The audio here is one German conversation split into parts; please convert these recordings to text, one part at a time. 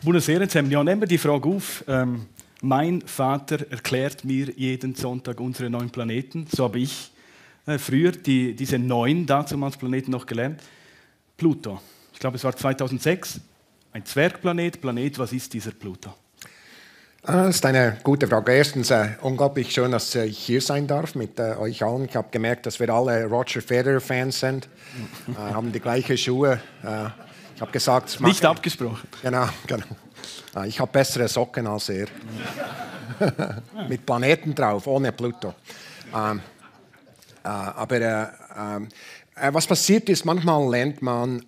Buonasera zusammen. Ja, nehmen wir die Frage auf. Mein Vater erklärt mir jeden Sonntag unsere 9 Planeten. So habe ich früher diese 9 damals Planeten noch gelernt. Pluto. Ich glaube, es war 2006. Ein Zwergplanet. Was ist dieser Pluto? Das ist eine gute Frage. Erstens, unglaublich schön, dass ich hier sein darf mit euch allen. Ich habe gemerkt, dass wir alle Roger Federer-Fans sind, haben die gleichen Schuhe. Ich habe gesagt... Nicht abgesprochen. Genau. Ich habe bessere Socken als er. Mit Planeten drauf, ohne Pluto. Was passiert ist, manchmal lernt man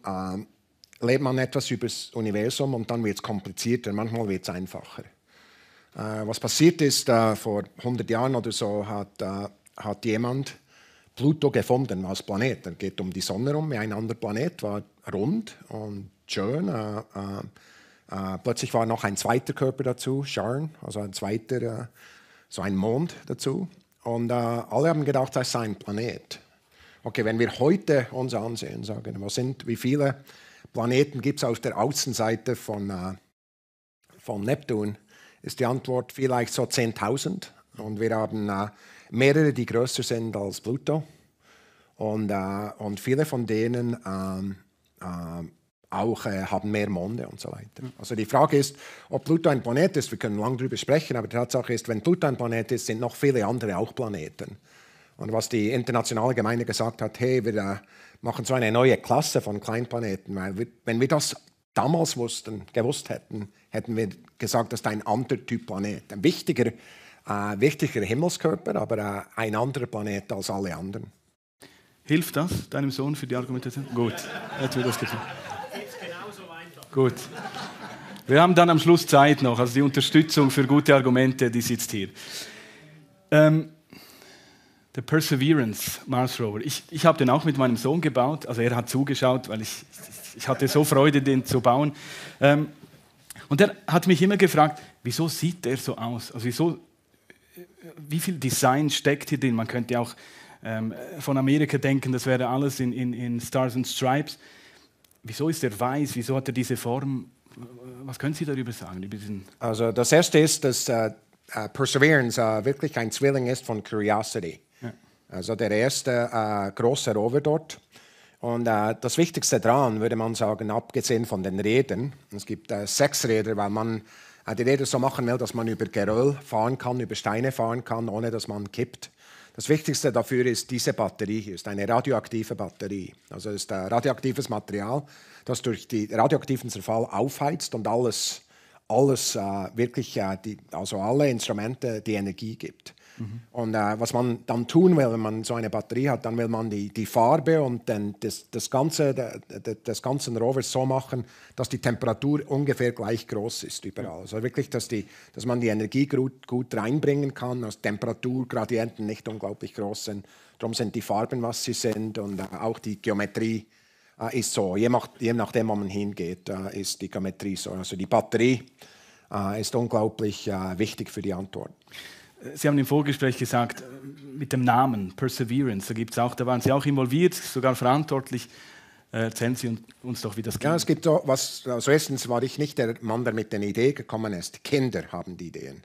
etwas über das Universum und dann wird es komplizierter, manchmal wird es einfacher. Was passiert ist, vor 100 Jahren oder so hat jemand Pluto gefunden als Planet. Er geht um die Sonne herum, wie ein anderer Planet, war rund und schön. Plötzlich war noch ein zweiter Körper dazu, Charn, also ein zweiter, so ein Mond dazu. Und alle haben gedacht, das sei ein Planet. Okay, wenn wir heute uns ansehen, sagen, wie viele Planeten gibt es auf der Außenseite von Neptun, ist die Antwort vielleicht so 10.000. Und wir haben mehrere, die größer sind als Pluto. Und viele von denen haben mehr Monde und so weiter. Also die Frage ist, ob Pluto ein Planet ist. Wir können lange darüber sprechen, aber die Tatsache ist, wenn Pluto ein Planet ist, sind noch viele andere auch Planeten. Und was die internationale Gemeinde gesagt hat, hey, wir machen so eine neue Klasse von Kleinplaneten, weil wenn wir das damals gewusst hätten, hätten wir gesagt, das ist ein anderer Typ Planet. Ein wichtiger Himmelskörper, aber ein anderer Planet als alle anderen. Hilft das deinem Sohn für die Argumentation? Gut, jetzt wird das getan. Gut. Wir haben dann am Schluss Zeit noch, also die Unterstützung für gute Argumente, die sitzt hier. Der Perseverance Mars Rover. Ich habe den auch mit meinem Sohn gebaut, also er hat zugeschaut, weil ich hatte so Freude, den zu bauen. Und er hat mich immer gefragt, wieso sieht der so aus? Also wie viel Design steckt hier drin? Man könnte auch von Amerika denken, das wäre alles in Stars and Stripes. Wieso ist er weiß? Wieso hat er diese Form? Was können Sie darüber sagen? Also das Erste ist, dass Perseverance wirklich ein Zwilling ist von Curiosity. Ja. Also der erste große Rover dort. Und das Wichtigste daran, würde man sagen, abgesehen von den Rädern, es gibt 6 Räder, weil man die Räder so machen will, dass man über Geröll fahren kann, über Steine fahren kann, ohne dass man kippt. Das Wichtigste dafür ist diese Batterie hier, ist eine radioaktive Batterie. Also es ist radioaktives Material, das durch den radioaktiven Zerfall aufheizt und alles wirklich, also alle Instrumente die Energie gibt. Mhm. Und was man dann tun will, wenn man so eine Batterie hat, dann will man die Farbe und dann das ganzen Rovers so machen, dass die Temperatur ungefähr gleich groß ist überall. Also wirklich, dass man die Energie gut reinbringen kann, dass Temperaturgradienten nicht unglaublich groß sind. Darum sind die Farben, was sie sind, und auch die Geometrie ist so. Je nachdem, wo man hingeht, ist die Geometrie so. Also die Batterie ist unglaublich wichtig für die Antwort. Sie haben im Vorgespräch gesagt, mit dem Namen Perseverance, da waren Sie auch involviert, sogar verantwortlich. Erzählen Sie uns doch, wie das geht. Ja, es gibt so was. Also erstens war ich nicht der Mann, der mit der Idee gekommen ist. Kinder haben die Ideen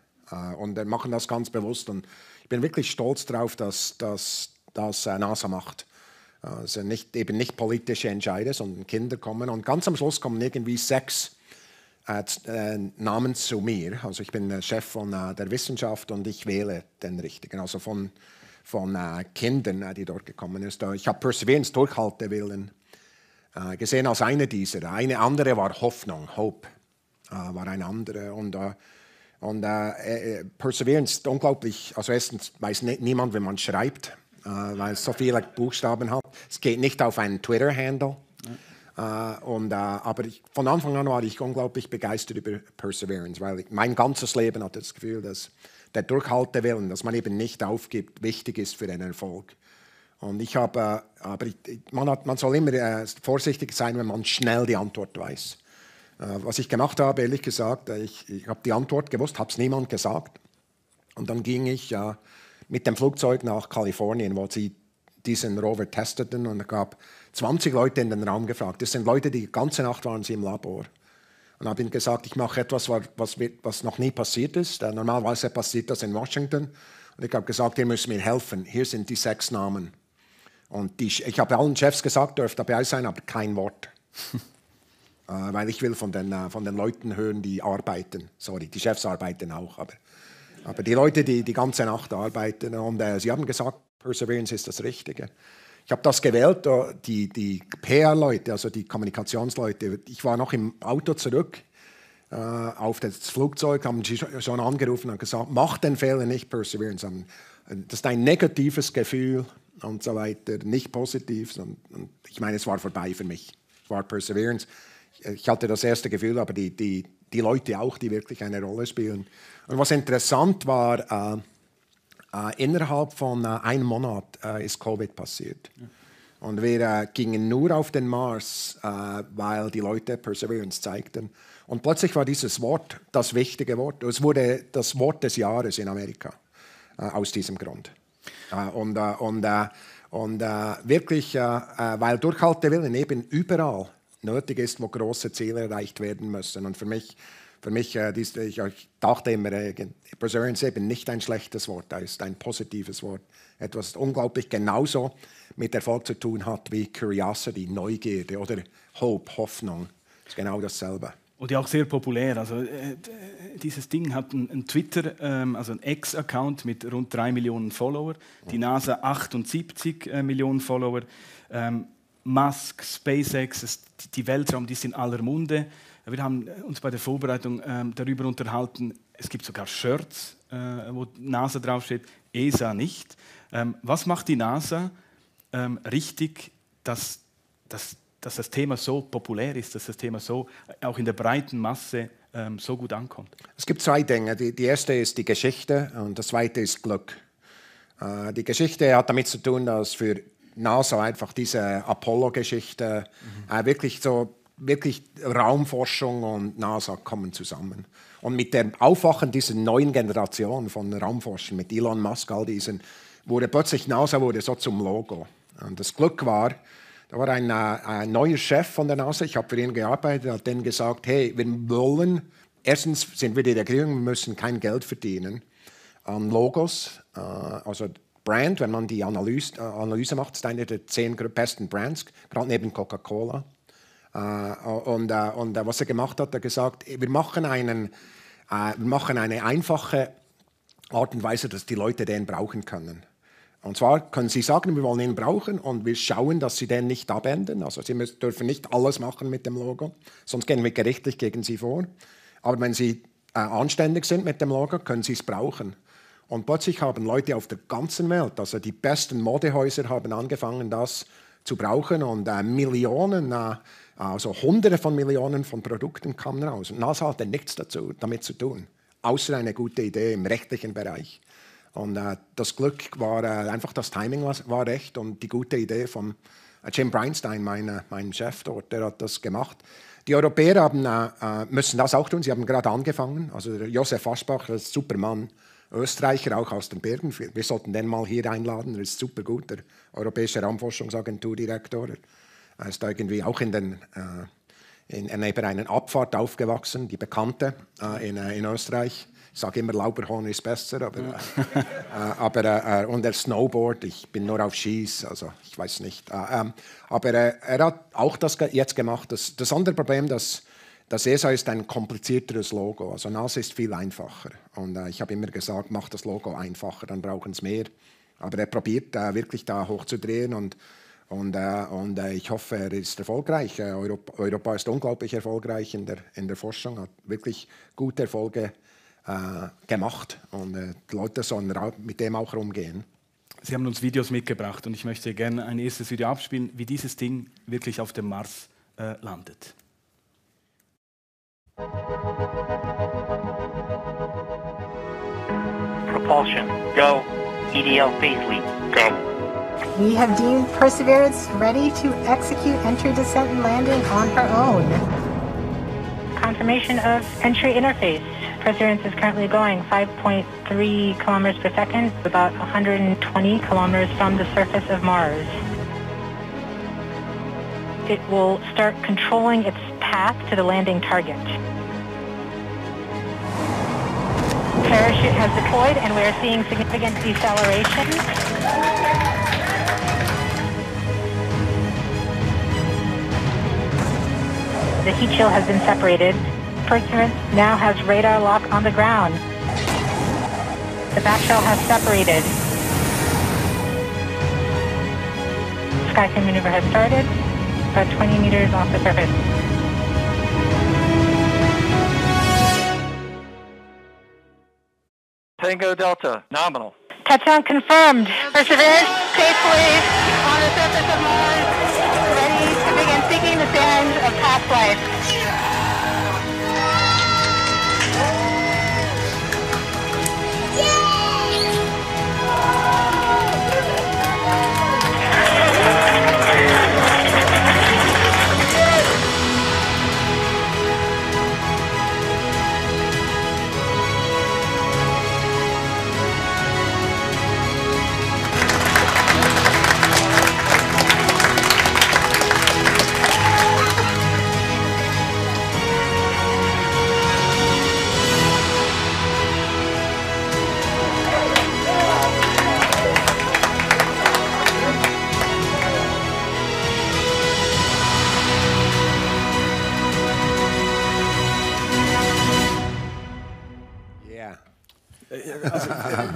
und machen das ganz bewusst. Und ich bin wirklich stolz darauf, dass NASA macht. Also eben nicht politische Entscheide, sondern Kinder kommen. Und ganz am Schluss kommen irgendwie 6 Namen zu mir. Also ich bin der Chef von der Wissenschaft und ich wähle den richtigen. Also von Kindern, die dort gekommen sind. Ich habe Perseverance, Durchhaltewillen, gesehen als eine dieser. Eine andere war Hoffnung, Hope, war eine andere. Und Perseverance ist unglaublich. Also erstens weiß niemand, wie man schreibt, weil es so viele Buchstaben hat. Es geht nicht auf einen Twitter-Handle. Aber von Anfang an war ich unglaublich begeistert über Perseverance, weil mein ganzes Leben hatte das Gefühl, dass der Durchhaltewillen, dass man eben nicht aufgibt, wichtig ist für den Erfolg. Und man soll immer vorsichtig sein, wenn man schnell die Antwort weiß. Was ich gemacht habe, ehrlich gesagt, ich habe die Antwort gewusst, habe es niemand gesagt. Und dann ging ich mit dem Flugzeug nach Kalifornien, wo sie diesen Rover testeten, und es gab 20 Leute in den Raum gefragt. Das sind Leute, die ganze Nacht waren sie im Labor. Und und habe ihm gesagt, ich mache etwas, was noch nie passiert ist. Normalerweise passiert das in Washington. Und ich habe gesagt, ihr müsst mir helfen. Hier sind die 6 Namen. Und ich habe allen Chefs gesagt, dürft dabei sein, aber kein Wort. Weil ich will von den Leuten hören, die arbeiten. Sorry, die Chefs arbeiten auch, aber die Leute, die ganze Nacht arbeiten. Und sie haben gesagt, Perseverance ist das Richtige. Ich habe das gewählt, die PR-Leute, also die Kommunikationsleute. Ich war noch im Auto zurück auf das Flugzeug, haben sie schon angerufen und gesagt, mach den Fehler nicht, Perseverance. Das ist ein negatives Gefühl und so weiter, nicht positiv. Und ich meine, es war vorbei für mich. Es war Perseverance. Ich hatte das erste Gefühl, aber die Leute auch, die wirklich eine Rolle spielen. Und was interessant war, innerhalb von einem Monat ist Covid passiert. Ja. Und wir gingen nur auf den Mars, weil die Leute Perseverance zeigten. Und plötzlich war dieses Wort das wichtige Wort. Es wurde das Wort des Jahres in Amerika aus diesem Grund. Wirklich, weil Durchhaltewillen eben überall nötig ist, wo große Ziele erreicht werden müssen. Und für mich ich dachte immer, Perseverance ist eben nicht ein schlechtes Wort, es ist ein positives Wort. Etwas, das unglaublich genauso mit Erfolg zu tun hat wie Curiosity, Neugierde oder Hope, Hoffnung. Das ist genau dasselbe. Und ja auch sehr populär. Also, dieses Ding hat einen Twitter, also einen X-Account mit rund 3 Millionen Follower, die NASA 78 Millionen Follower, Musk, SpaceX, die Weltraum, die ist in aller Munde. Wir haben uns bei der Vorbereitung darüber unterhalten, es gibt sogar Shirts, wo NASA draufsteht, ESA nicht. Was macht die NASA richtig, dass das Thema so populär ist, dass das Thema so auch in der breiten Masse so gut ankommt? Es gibt 2 Dinge. Die erste ist die Geschichte und das zweite ist Glück. Die Geschichte hat damit zu tun, dass für NASA einfach diese Apollo-Geschichte wirklich Raumforschung und NASA kommen zusammen. Und mit dem Aufwachen dieser neuen Generation von Raumforschern, mit Elon Musk, all diesen, wurde plötzlich NASA so zum Logo. Und das Glück war, da war ein neuer Chef von der NASA, ich habe für ihn gearbeitet, hat denen gesagt, hey, wir wollen, erstens sind wir die Regierung, wir müssen kein Geld verdienen an Logos, also Brand, wenn man die Analyse macht, ist eine der 10 besten Brands, gerade neben Coca-Cola. Und was er gemacht hat, er gesagt, wir machen eine einfache Art und Weise, dass die Leute den brauchen können. Und zwar können sie sagen, wir wollen ihn brauchen und wir schauen, dass sie den nicht abändern. Also sie dürfen nicht alles machen mit dem Logo, sonst gehen wir gerichtlich gegen sie vor. Aber wenn sie anständig sind mit dem Logo, können sie es brauchen. Und plötzlich haben Leute auf der ganzen Welt, also die besten Modehäuser haben angefangen, das zu brauchen und Millionen, also Hunderte von Millionen von Produkten kamen raus. Und NASA hatte nichts damit zu tun, außer eine gute Idee im rechtlichen Bereich. Und das Glück war einfach, das Timing war recht und die gute Idee von Jim Bridenstine, mein Chef dort, der hat das gemacht. Die Europäer müssen das auch tun, sie haben gerade angefangen. Also Josef Aschbach, das ist ein super Mann, Österreicher, auch aus den Bergen. Wir sollten den mal hier einladen, er ist super gut, der Europäische Raumforschungsagenturdirektor. Er ist irgendwie auch neben einer Abfahrt aufgewachsen, die bekannte in Österreich. Ich sage immer, Lauberhorn ist besser, und er Snowboard, ich bin nur auf Skis, also ich weiß nicht. Aber er hat auch das jetzt gemacht. Das andere Problem, das ESA ist ein komplizierteres Logo. Also NASA ist viel einfacher. Und ich habe immer gesagt, mach das Logo einfacher, dann brauchen es mehr. Aber er probiert wirklich da hochzudrehen und ich hoffe, er ist erfolgreich. Europa ist unglaublich erfolgreich in der Forschung, hat wirklich gute Erfolge gemacht. Und die Leute sollen mit dem auch rumgehen. Sie haben uns Videos mitgebracht und ich möchte gerne ein erstes Video abspielen, wie dieses Ding wirklich auf dem Mars landet. Propulsion, go. EDL phase lead, go. We have deemed Perseverance ready to execute entry, descent, and landing on her own. Confirmation of entry interface. Perseverance is currently going 5.3 kilometers per second, about 120 kilometers from the surface of Mars. It will start controlling its path path to the landing target. Parachute has deployed and we are seeing significant deceleration. The heat shield has been separated. Perseverance now has radar lock on the ground. The back shell has separated. Skycam maneuver has started, about 20 meters off the surface. Tango Delta, nominal. Touchdown confirmed. Perseverance safely on the surface of Mars, ready to begin seeking the sands of past life.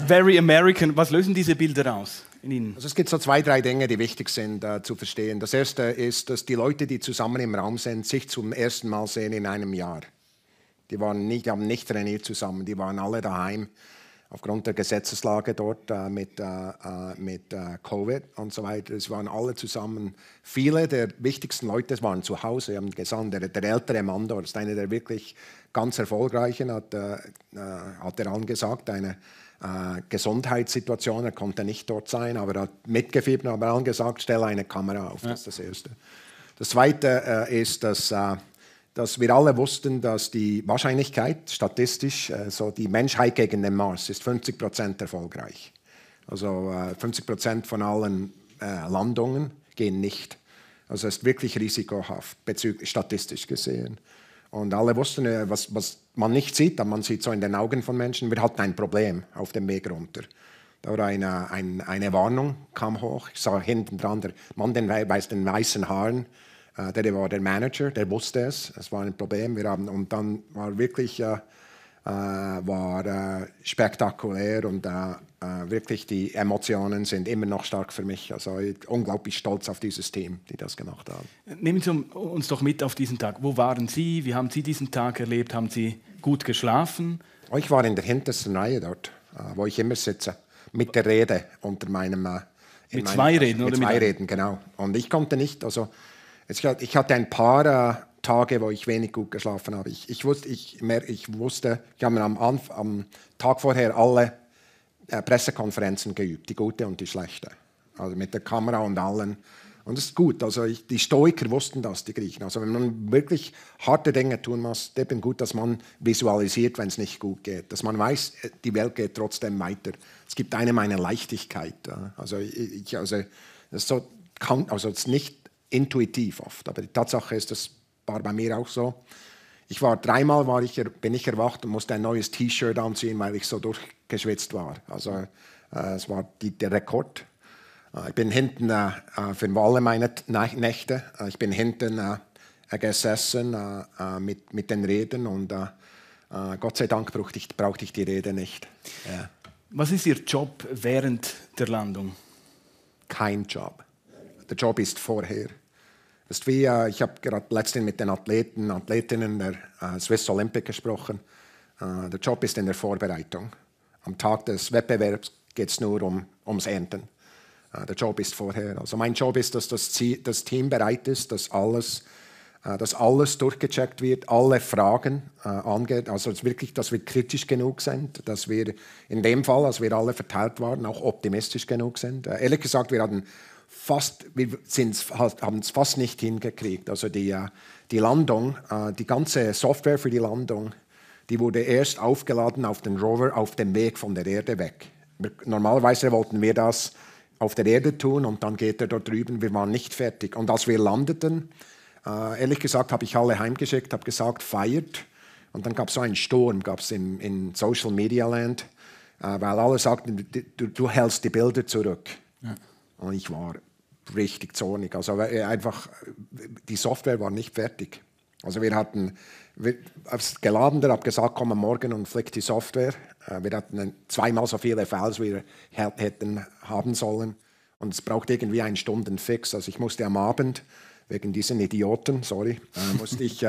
Very American. Was lösen diese Bilder aus in Ihnen? Also es gibt so 2, 3 Dinge, die wichtig sind zu verstehen. Das erste ist, dass die Leute, die zusammen im Raum sind, sich zum ersten Mal sehen in einem Jahr. Die haben nicht trainiert zusammen, die waren alle daheim aufgrund der Gesetzeslage dort mit Covid und so weiter. Es waren alle zusammen. Viele der wichtigsten Leute waren zu Hause. Wir haben gesagt, der ältere Mann dort ist einer der wirklich ganz erfolgreichen, hat er angesagt, eine Gesundheitssituation, er konnte nicht dort sein, aber er hat mitgefiebert und hat angesagt, stelle eine Kamera auf, das ist das Erste. Das Zweite ist, dass wir alle wussten, dass die Wahrscheinlichkeit statistisch, so die Menschheit gegen den Mars ist 50% erfolgreich. Also 50% von allen Landungen gehen nicht. Also es ist wirklich risikohaft, statistisch gesehen. Und alle wussten, was man nicht sieht, aber man sieht so in den Augen von Menschen, wir hatten ein Problem auf dem Weg runter. Da war eine Warnung, kam hoch. Ich sah hinten dran, der Mann den weißen Haaren, der war der Manager, der wusste es. Es war ein Problem. Und dann war wirklich spektakulär und wirklich die Emotionen sind immer noch stark für mich. Also ich bin unglaublich stolz auf dieses Team, die das gemacht haben. Nehmen Sie uns doch mit auf diesen Tag. Wo waren Sie? Wie haben Sie diesen Tag erlebt? Haben Sie gut geschlafen? Ich war in der hintersten Reihe dort, wo ich immer sitze, mit der Rede unter meinem... Mit 2 Reden, oder? Mit 2 Reden, genau. Und ich konnte nicht, also ich hatte ein paar Tage, wo ich wenig gut geschlafen habe. Ich wusste, ich habe am Tag vorher alle Pressekonferenzen geübt, die gute und die schlechte. Also mit der Kamera und allen. Und das ist gut. Also die Stoiker wussten das, die Griechen. Also wenn man wirklich harte Dinge tun muss, ist eben gut, dass man visualisiert, wenn es nicht gut geht. Dass man weiß, die Welt geht trotzdem weiter. Es gibt eine Leichtigkeit. Also das ist so, also es ist nicht intuitiv oft, aber die Tatsache ist, das war bei mir auch so. Dreimal bin ich erwacht und musste ein neues T-Shirt anziehen, weil ich so durchgeschwitzt war. Also es war der Rekord. Ich bin hinten für alle meine Nächte, ich bin hinten gesessen mit den Reden und Gott sei Dank brauchte ich die Rede nicht. Ja. Was ist Ihr Job während der Landung? Kein Job. Der Job ist vorher. Das ist wie, ich habe gerade letztens mit den Athletinnen der Swiss Olympic gesprochen. Der Job ist in der Vorbereitung. Am Tag des Wettbewerbs geht es nur ums Ernten. Der Job ist vorher. Also mein Job ist, dass das Team bereit ist, dass alles durchgecheckt wird, alle Fragen angeht. Also wirklich, dass wir kritisch genug sind, dass wir in dem Fall, als wir alle verteilt waren, auch optimistisch genug sind. Ehrlich gesagt, wir haben es fast nicht hingekriegt. Also die Landung, die ganze Software für die Landung, die wurde erst aufgeladen auf den Rover auf dem Weg von der Erde weg. Normalerweise wollten wir das auf der Erde tun und dann geht er dort drüben. Wir waren nicht fertig. Und als wir landeten, Ehrlich gesagt habe ich alle heimgeschickt, habe gesagt, feiert. Und dann gab es so einen Sturm in Social Media Land, weil alle sagten, du hältst die Bilder zurück. Ja. Und ich war richtig zornig. Also einfach, die Software war nicht fertig. Also wir als Geladene habe gesagt, komm morgen und flick die Software. Wir hatten 2-mal so viele Files, wie wir hätten haben sollen. Und es braucht irgendwie einen Stundenfix. Also ich musste am Abend, wegen diesen Idioten, musste ich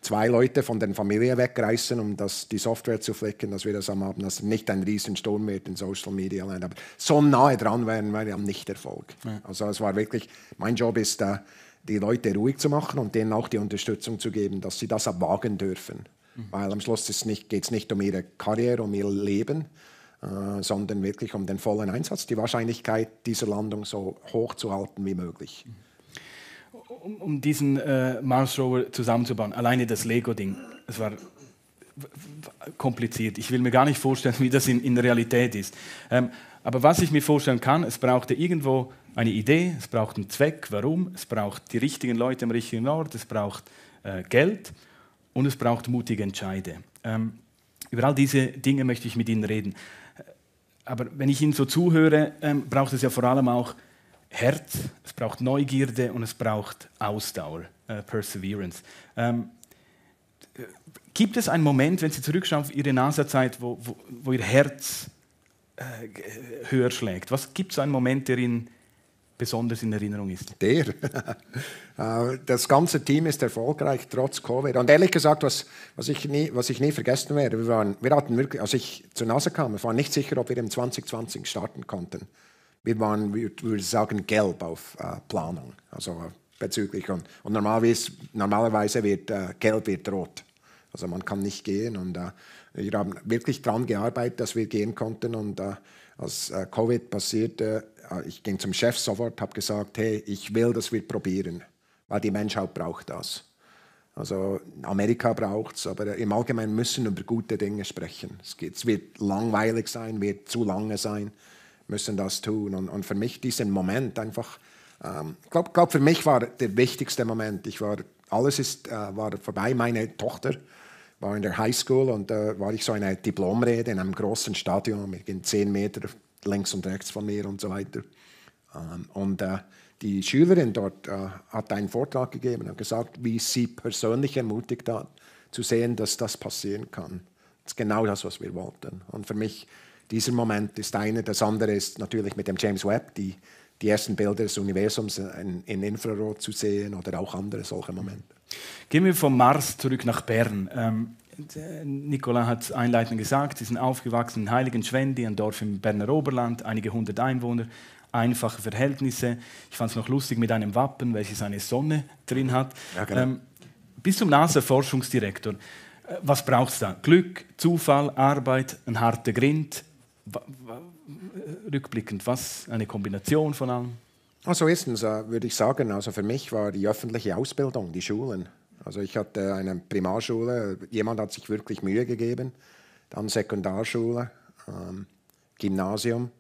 2 Leute von der Familie wegreißen, um die Software zu flicken, dass wir das am Abend, dass nicht ein Riesensturm wird in Social Media Land. Aber so nahe dran wären wir am Nicht-Erfolg. Ja. Also es war wirklich, mein Job ist, die Leute ruhig zu machen und denen auch die Unterstützung zu geben, dass sie das wagen dürfen. Weil am Schluss geht es nicht um ihre Karriere, um ihr Leben, sondern wirklich um den vollen Einsatz, die Wahrscheinlichkeit dieser Landung so hoch zu halten wie möglich. Um diesen Mars Rover zusammenzubauen, alleine das Lego-Ding, es war kompliziert. Ich will mir gar nicht vorstellen, wie das in Realität ist. Aber was ich mir vorstellen kann, es brauchte irgendwo eine Idee, es braucht einen Zweck, warum, es braucht die richtigen Leute am richtigen Ort, es braucht Geld und es braucht mutige Entscheide. Über all diese Dinge möchte ich mit Ihnen reden. Aber wenn ich Ihnen so zuhöre, braucht es ja vor allem auch Herz, es braucht Neugierde und es braucht Ausdauer, Perseverance. Gibt es einen Moment, wenn Sie zurückschauen auf Ihre NASA-Zeit, wo Ihr Herz höher schlägt? Gibt es einen Moment, der Ihnen besonders in Erinnerung ist? Das ganze Team ist erfolgreich, trotz Covid. Und ehrlich gesagt, was ich nie vergessen werde, wir hatten wirklich, als ich zur NASA kam, wir waren nicht sicher, ob wir im 2020 starten konnten. Wir waren, würde sagen, gelb auf Planung, also bezüglich. Und normalerweise wird gelb wird rot. Also man kann nicht gehen. Und wir haben wirklich daran gearbeitet, dass wir gehen konnten. Und als Covid passierte, ich ging zum Chef sofort, habe gesagt, hey, ich will, dass wir probieren, weil die Menschheit braucht das. Also Amerika braucht es, aber im Allgemeinen müssen wir über gute Dinge sprechen. Es wird langweilig sein, wird zu lange sein. Müssen das tun. Und für mich diesen Moment einfach, ich glaube, für mich war der wichtigste Moment. Alles war vorbei. Meine Tochter war in der Highschool und da war ich so eine Diplomrede in einem großen Stadion mit 10 Meter links und rechts von mir und so weiter. Und die Schülerin dort hat einen Vortrag gegeben und gesagt, wie sie persönlich ermutigt hat, zu sehen, dass das passieren kann. Das ist genau das, was wir wollten. Und für mich dieser Moment ist einer, das andere ist natürlich mit dem James Webb, die ersten Bilder des Universums in Infrarot zu sehen oder auch andere solche Momente. Gehen wir vom Mars zurück nach Bern. Nicolas hat es einleitend gesagt, Sie sind aufgewachsen in Heiligenschwendi, ein Dorf im Berner Oberland, einige 100 Einwohner, einfache Verhältnisse. Ich fand es noch lustig mit einem Wappen, welches eine Sonne drin hat. Ja, genau. Bis zum NASA-Forschungsdirektor. Was braucht es da? Glück, Zufall, Arbeit, ein harter Grind? Rückblickend, was? Eine Kombination von allem? Also erstens würde ich sagen, also für mich war die öffentliche Ausbildung, die Schulen. Also ich hatte eine Primarschule, jemand hat sich wirklich Mühe gegeben, dann Sekundarschule, Gymnasium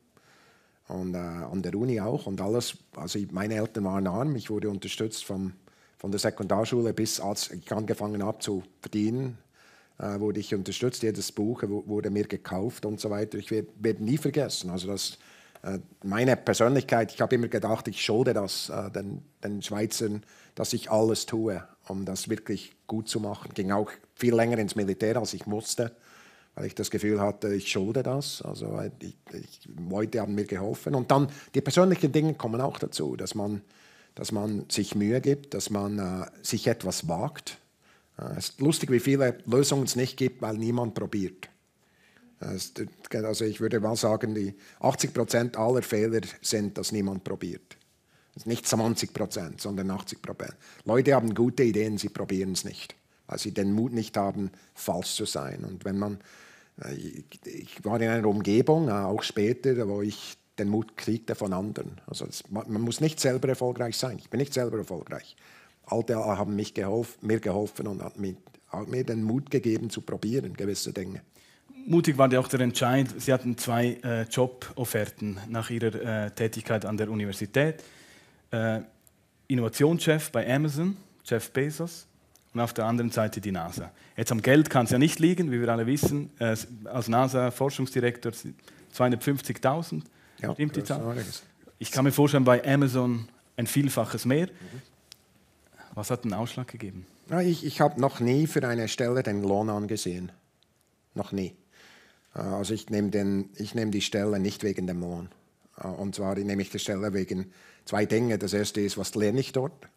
und an der Uni auch und alles. Also meine Eltern waren arm, ich wurde unterstützt von der Sekundarschule bis als ich angefangen habe zu verdienen. Wurde ich unterstützt, jedes Buch wurde mir gekauft und so weiter. Ich werde nie vergessen. Also meine Persönlichkeit, ich habe immer gedacht, ich schulde das den Schweizern, dass ich alles tue, um das wirklich gut zu machen. Ging auch viel länger ins Militär, als ich musste, weil ich das Gefühl hatte, ich schulde das. Also Leute haben mir geholfen. Und dann die persönlichen Dinge kommen auch dazu, dass man sich Mühe gibt, dass man sich etwas wagt. Es ist lustig, wie viele Lösungen es nicht gibt, weil niemand probiert. Also ich würde mal sagen, die 80% aller Fehler sind, dass niemand probiert. Nicht 20%, sondern 80%. Leute haben gute Ideen, sie probieren es nicht, weil sie den Mut nicht haben, falsch zu sein. Und ich war in einer Umgebung, auch später, wo ich den Mut kriegte von anderen. Also man muss nicht selber erfolgreich sein. Ich bin nicht selber erfolgreich. Alte haben mir geholfen und hat mir den Mut gegeben, zu probieren, gewisse Dinge. Mutig war ja auch der Entscheid. Sie hatten 2 Jobofferten nach Ihrer Tätigkeit an der Universität. Innovationschef bei Amazon, Jeff Bezos und auf der anderen Seite die NASA. Jetzt am Geld kann es ja nicht liegen, wie wir alle wissen. Als NASA-Forschungsdirektor 250.000, Ja, stimmt die Zahl? großartiges. Ich kann mir vorstellen, bei Amazon ein Vielfaches mehr. Was hat den Ausschlag gegeben? Ja, ich habe noch nie für eine Stelle den Lohn angesehen. Noch nie. Also ich nehm die Stelle nicht wegen dem Lohn. Und zwar nehme ich die Stelle wegen zwei Dinge. Das erste ist, was lerne ich dort?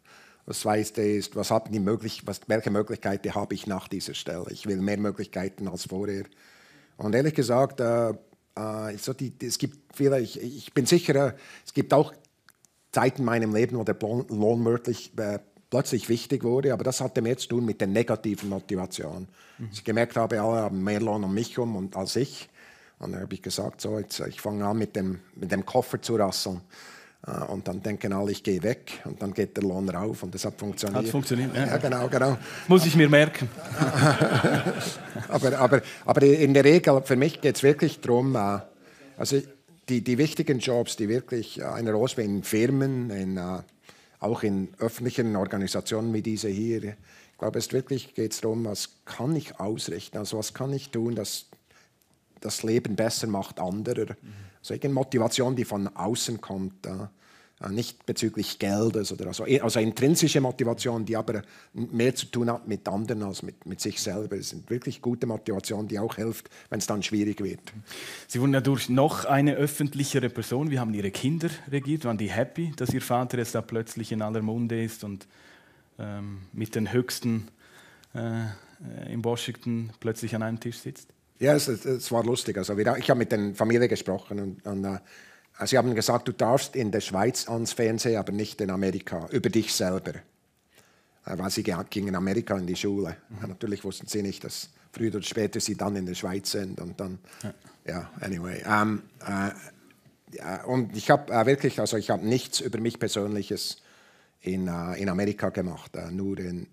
Das zweite ist, welche Möglichkeiten habe ich nach dieser Stelle? Ich will mehr Möglichkeiten als vorher. Und ehrlich gesagt, es gibt viele, ich bin sicher, es gibt auch Zeiten in meinem Leben, wo der Lohn wirklich plötzlich wichtig wurde, aber das hatte mehr zu tun mit der negativen Motivation. Ich gemerkt habe, alle haben mehr Lohn um mich als ich. Und dann habe ich gesagt, so, jetzt, ich fange an mit dem Koffer zu rasseln. Und dann denken alle, ich gehe weg und dann geht der Lohn rauf und das hat funktioniert. Hat funktioniert, ja. Ja, genau. Muss ich mir merken. aber in der Regel, für mich geht es wirklich darum, also die wichtigen Jobs, die wirklich eine Rolle spielen in Firmen, auch in öffentlichen Organisationen wie diese hier. Ich glaube, es wirklich geht darum, was kann ich ausrichten, also was kann ich tun, dass das Leben besser macht anderer. Also eine Motivation, die von außen kommt, nicht bezüglich Geldes oder also intrinsische Motivation, die aber mehr zu tun hat mit anderen als mit sich selber. Es sind wirklich gute Motivation, die auch hilft, wenn es dann schwierig wird. Sie wurden ja durch noch eine öffentlichere Person. Wir haben Ihre Kinder regiert. Waren die happy, dass Ihr Vater jetzt da plötzlich in aller Munde ist und mit den Höchsten in Washington plötzlich an einem Tisch sitzt? Ja, es war lustig. Also ich habe mit der Familie gesprochen und sie haben gesagt, du darfst in der Schweiz ans Fernsehen, aber nicht in Amerika, über dich selber. Weil sie gingen in Amerika in die Schule. Natürlich wussten sie nicht, dass früher oder später sie dann in der Schweiz sind. Und dann, anyway. Und ich habe wirklich, also ich habe nichts über mich Persönliches in Amerika gemacht, nur in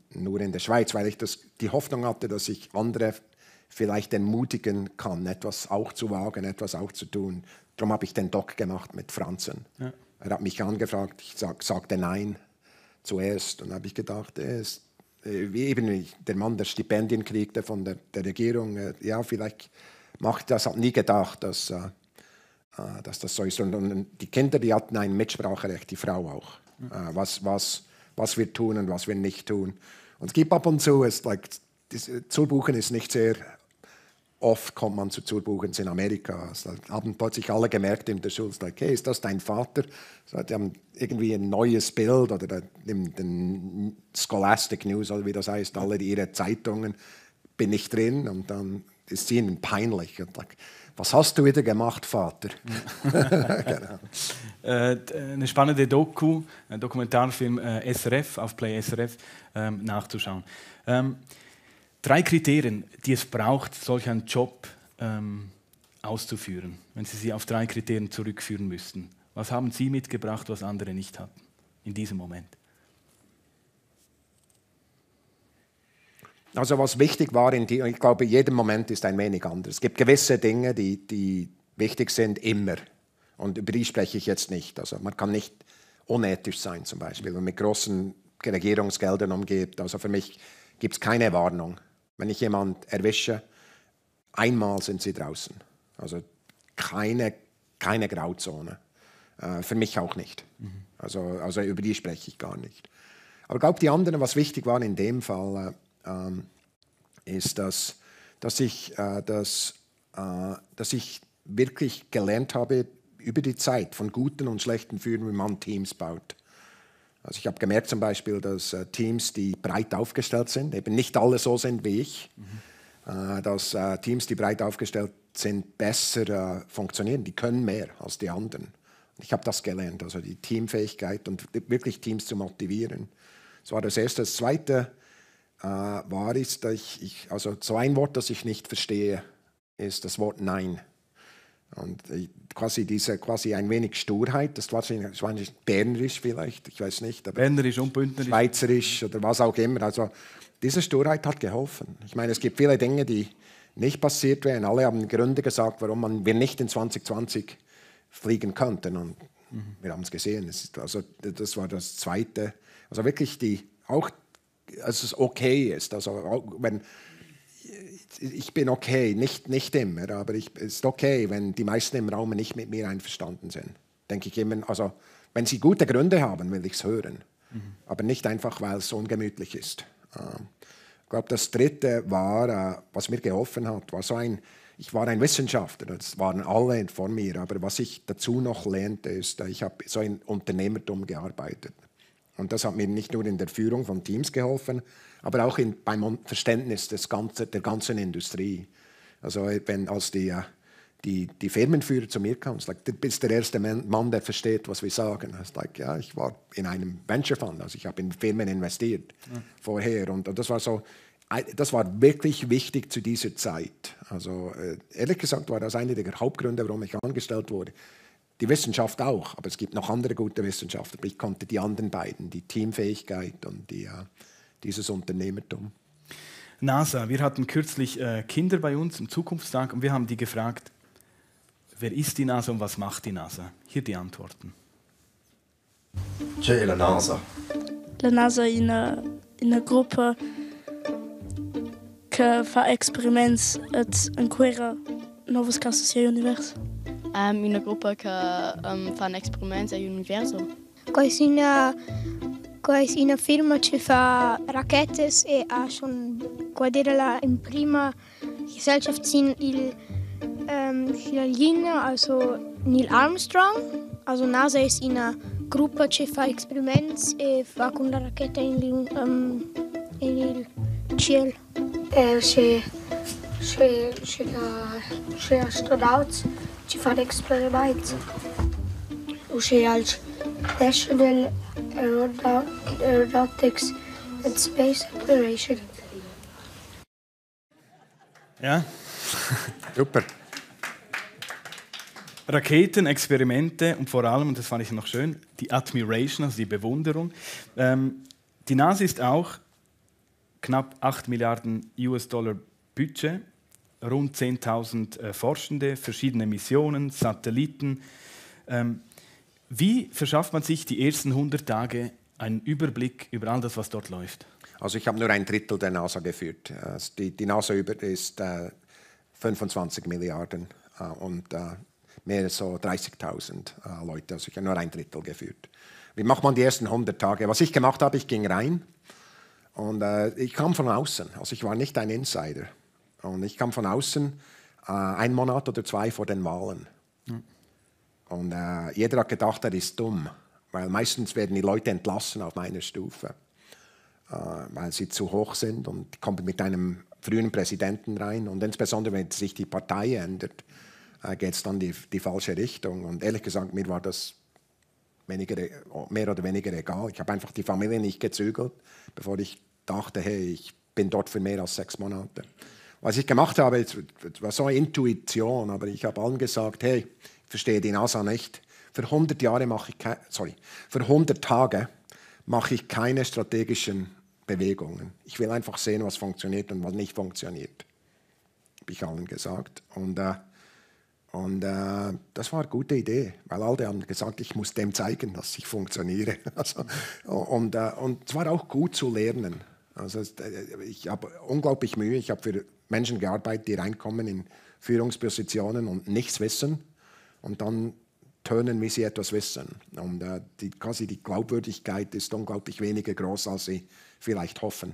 der Schweiz, weil ich die Hoffnung hatte, dass ich andere vielleicht ermutigen kann, etwas auch zu wagen, etwas auch zu tun. Darum habe ich den Doc gemacht mit Franzen. Ja. Er hat mich angefragt, ich sagte nein zuerst. Und dann habe ich gedacht, eben der Mann, der Stipendien kriegte von der Regierung, ja, vielleicht macht das, hat nie gedacht, dass das so ist. Und die Kinder, die hatten ein Mitspracherecht, die Frau auch. Was wir tun und was wir nicht tun. Und es gibt ab und zu, Zurbuchen ist nicht sehr oft, kommt man zu Zurbuchens in Amerika. Also, haben plötzlich alle gemerkt in der Schule, okay, ist das dein Vater? So, die haben irgendwie ein neues Bild oder den Scholastic News, oder wie das heißt, alle ihre Zeitungen, bin ich drin und dann ist es ihnen peinlich. Und was hast du wieder gemacht, Vater? Genau. Eine spannende Dokumentarfilm SRF, auf Play SRF, nachzuschauen. 3 Kriterien, die es braucht, solch einen Job auszuführen, wenn Sie auf 3 Kriterien zurückführen müssten. Was haben Sie mitgebracht, was andere nicht hatten in diesem Moment? Also was wichtig war, ich glaube, jedem Moment ist ein wenig anders. Es gibt gewisse Dinge, die wichtig sind, immer. Und über die spreche ich jetzt nicht. Also man kann nicht unethisch sein zum Beispiel und mit großen Regierungsgeldern umgeht. Also für mich gibt es keine Warnung. Wenn ich jemanden erwische, einmal sind sie draußen. Also keine Grauzone. Für mich auch nicht. Also über die spreche ich gar nicht. Aber ich glaube, die anderen, was wichtig war in dem Fall, ist, dass ich wirklich gelernt habe über die Zeit von guten und schlechten Führern, wie man Teams baut. Also ich habe gemerkt zum Beispiel, dass Teams, die breit aufgestellt sind, eben nicht alle so sind wie ich, dass Teams, die breit aufgestellt sind, besser funktionieren. Die können mehr als die anderen. Und ich habe das gelernt, also die Teamfähigkeit und wirklich Teams zu motivieren. Das war das Erste. Das Zweite ist, dass also so ein Wort, das ich nicht verstehe, ist das Wort Nein. Und quasi ein wenig Sturheit, das war wahrscheinlich Bernerisch vielleicht, ich weiß nicht. Aber Bernerisch und Bündnerisch. Schweizerisch oder was auch immer. Also diese Sturheit hat geholfen. Ich meine, es gibt viele Dinge, die nicht passiert wären. Alle haben Gründe gesagt, warum wir nicht in 2020 fliegen könnten. Und wir haben es gesehen. Das war das Zweite. Also wirklich auch es okay ist. Also wenn ich bin okay, nicht immer, aber es ist okay, wenn die meisten im Raum nicht mit mir einverstanden sind. Denke ich immer, also wenn sie gute Gründe haben, will ich es hören. Aber nicht einfach, weil es ungemütlich ist. Ich glaube, das Dritte war, was mir geholfen hat, war ich war ein Wissenschaftler, das waren alle vor mir, aber was ich dazu noch lernte, ist, ich habe so in Unternehmertum gearbeitet. Und das hat mir nicht nur in der Führung von Teams geholfen, aber auch beim Verständnis der ganzen Industrie. Also als die Firmenführer zu mir kamen, like, du bist der erste Mann, der versteht, was wir sagen. Like, ja, ich war in einem Venture Fund, also ich habe in Firmen investiert vorher. Und das war wirklich wichtig zu dieser Zeit. Also ehrlich gesagt war das einer der Hauptgründe, warum ich angestellt wurde. Die Wissenschaft auch, aber es gibt noch andere gute Wissenschaftler. Aber ich konnte die anderen beiden, die Teamfähigkeit und dieses Unternehmertum. NASA, wir hatten kürzlich Kinder bei uns im Zukunftstag und wir haben die gefragt, wer ist die NASA und was macht die NASA? Hier die Antworten. C'è la NASA. La NASA è una gruppa che fa esperimenti et ancora novas casos e universo. Una gruppa che fa esperimenti all'universo. Questa è una firma che fa racchette e ha schon guardare la in prima Gesellschaft sind Chilina, also Neil Armstrong. Also NASA è una gruppa che fa esperimenti e fa con la racchetta in il cielo. C'è astronauti che fanno esperimenti. C'è als National Aeronautics and Space Exploration. Ja. Super. Raketen, Experimente und vor allem, und das fand ich noch schön, die Admiration, also die Bewunderung. Die NASA ist auch knapp 8 Milliarden US-Dollar Budget, rund 10.000 Forschende, verschiedene Missionen, Satelliten. Wie verschafft man sich die ersten 100 Tage einen Überblick über all das, was dort läuft? Also ich habe nur ein Drittel der NASA geführt. Die NASA ist 25 Milliarden und mehr als so 30.000 Leute. Also ich habe nur ein Drittel geführt. Wie macht man die ersten 100 Tage? Was ich gemacht habe, ich ging rein und ich kam von außen. Also ich war nicht ein Insider. Und ich kam von außen 1 Monat oder 2 vor den Wahlen. Und jeder hat gedacht, er ist dumm, weil meistens werden die Leute entlassen auf meiner Stufe, weil sie zu hoch sind und kommen mit einem frühen Präsidenten rein. Und insbesondere, wenn sich die Partei ändert, geht es dann die falsche Richtung. Und ehrlich gesagt, mir war das mehr oder weniger egal. Ich habe einfach die Familie nicht gezügelt, bevor ich dachte, hey, ich bin dort für mehr als 6 Monate. Was ich gemacht habe, es war so eine Intuition, aber ich habe allen gesagt, hey, ich verstehe die NASA nicht. Für 100 Tage mache ich keine strategischen Bewegungen. Ich will einfach sehen, was funktioniert und was nicht funktioniert. Habe ich allen gesagt. Und das war eine gute Idee, weil alle haben gesagt, ich muss dem zeigen, dass ich funktioniere. Also, und es war auch gut zu lernen. Also ich habe unglaublich Mühe. Ich habe für Menschen gearbeitet, die reinkommen in Führungspositionen und nichts wissen und dann tönen, wie sie etwas wissen. Und quasi die Glaubwürdigkeit ist unglaublich weniger groß, als sie vielleicht hoffen,